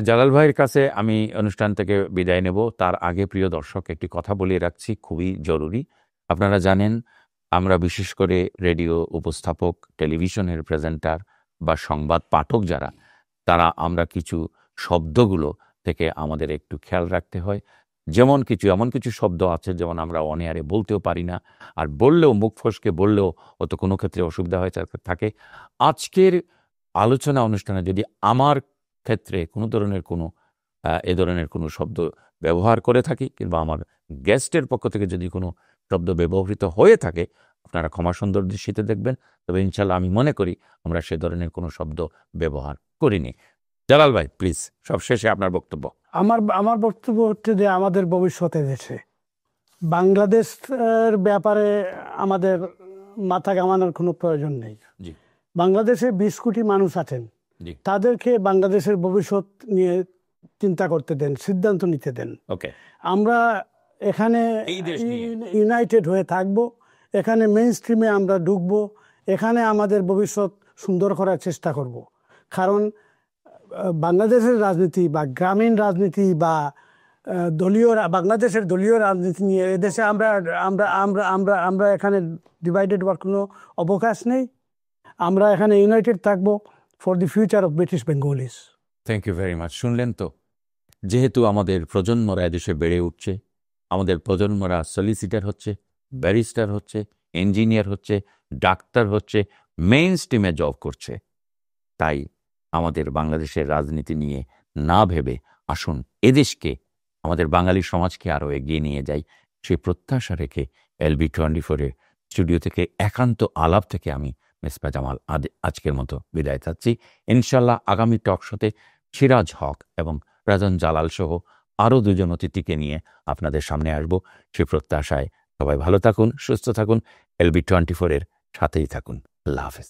জালাল ভাইয়ের কাছে আমি অনুষ্ঠান থেকে বিদায় নেব। তার আগে প্রিয় দর্শক, একটি কথা বলিয়ে রাখছি, খুবই জরুরি। আপনারা জানেন, আমরা বিশেষ করে রেডিও উপস্থাপক, টেলিভিশনের প্রেজেন্টার বা সংবাদ পাঠক যারা, তারা আমরা কিছু শব্দগুলো থেকে আমাদের একটু খেয়াল রাখতে হয়। এমন কিছু শব্দ আছে যেমন আমরা অন এয়ারে বলতেও পারি না, আর বললেও মুখ ফসকে বললেও অত কোনো ক্ষেত্রে অসুবিধা হয়ে থাকে। আজকের আলোচনা অনুষ্ঠানে যদি আমার ক্ষেত্রে কোনো ধরনের কোনো শব্দ ব্যবহার করে থাকি, কিংবা আমার গেস্টের পক্ষ থেকে যদি কোনো শব্দ ব্যবহৃত হয়ে থাকে, আপনারা ক্ষমা সুন্দর দৃষ্টিতে দেখবেন। তবে ইনশাল্লাহ আমি মনে করি আমরা সে ধরনের কোনো শব্দ ব্যবহার করিনি। জালাল ভাই, প্লিজ সবশেষে আপনার বক্তব্য। আমার বক্তব্য হচ্ছে যে আমাদের ভবিষ্যতে দেশে বাংলাদেশের ব্যাপারে আমাদের মাথা ঘামানোর কোনো প্রয়োজন নেই। বাংলাদেশে 20 কোটি মানুষ আছেন, তাদেরকে বাংলাদেশের ভবিষ্যৎ নিয়ে চিন্তা করতে দেন, সিদ্ধান্ত নিতে দেন। আমরা এখানে ইউনাইটেড হয়ে থাকব, এখানে মেইন স্ট্রিমে আমরা ঢুকবো, এখানে আমাদের ভবিষ্যৎ সুন্দর করার চেষ্টা করব। কারণ বাংলাদেশের রাজনীতি বা গ্রামীণ রাজনীতি বা বাংলাদেশের দলীয় রাজনীতি নিয়ে এদেশে আমরা আমরা আমরা আমরা আমরা এখানে ডিভাইডেড হওয়ার কোনো অবকাশ নেই। আমরা এখানে ইউনাইটেড থাকবো for the future of British Bengalis. Thank you very much. শুনলেন তো, যেহেতু আমাদের প্রজন্মরা এদেশে বেড়ে উঠছে, আমাদের প্রজন্মরা সলিসিটার হচ্ছে, ব্যারিস্টার হচ্ছে, ইঞ্জিনিয়ার হচ্ছে, ডাক্তার হচ্ছে, মেইন স্ট্রিমে জব করছে, তাই আমাদের বাংলাদেশের রাজনীতি নিয়ে না ভেবে আসুন এদেশকে আমাদের বাঙালি সমাজকে আরও এগিয়ে নিয়ে যাই, সেই প্রত্যাশা রেখে LB24-এর স্টুডিও থেকে একান্ত আলাপ থেকে আমি মেসবাহ জামাল আজকের মতো বিদায় চাচ্ছি। ইনশাল্লাহ আগামী টক শোতে সিরাজ হক এবং রাজন জালাল সহ আরও দুজন অতিথিকে নিয়ে আপনাদের সামনে আসব। সে প্রত্যাশায় সবাই ভালো থাকুন, সুস্থ থাকুন, LB24-এর সাথেই থাকুন। আল্লাহ হাফেজ।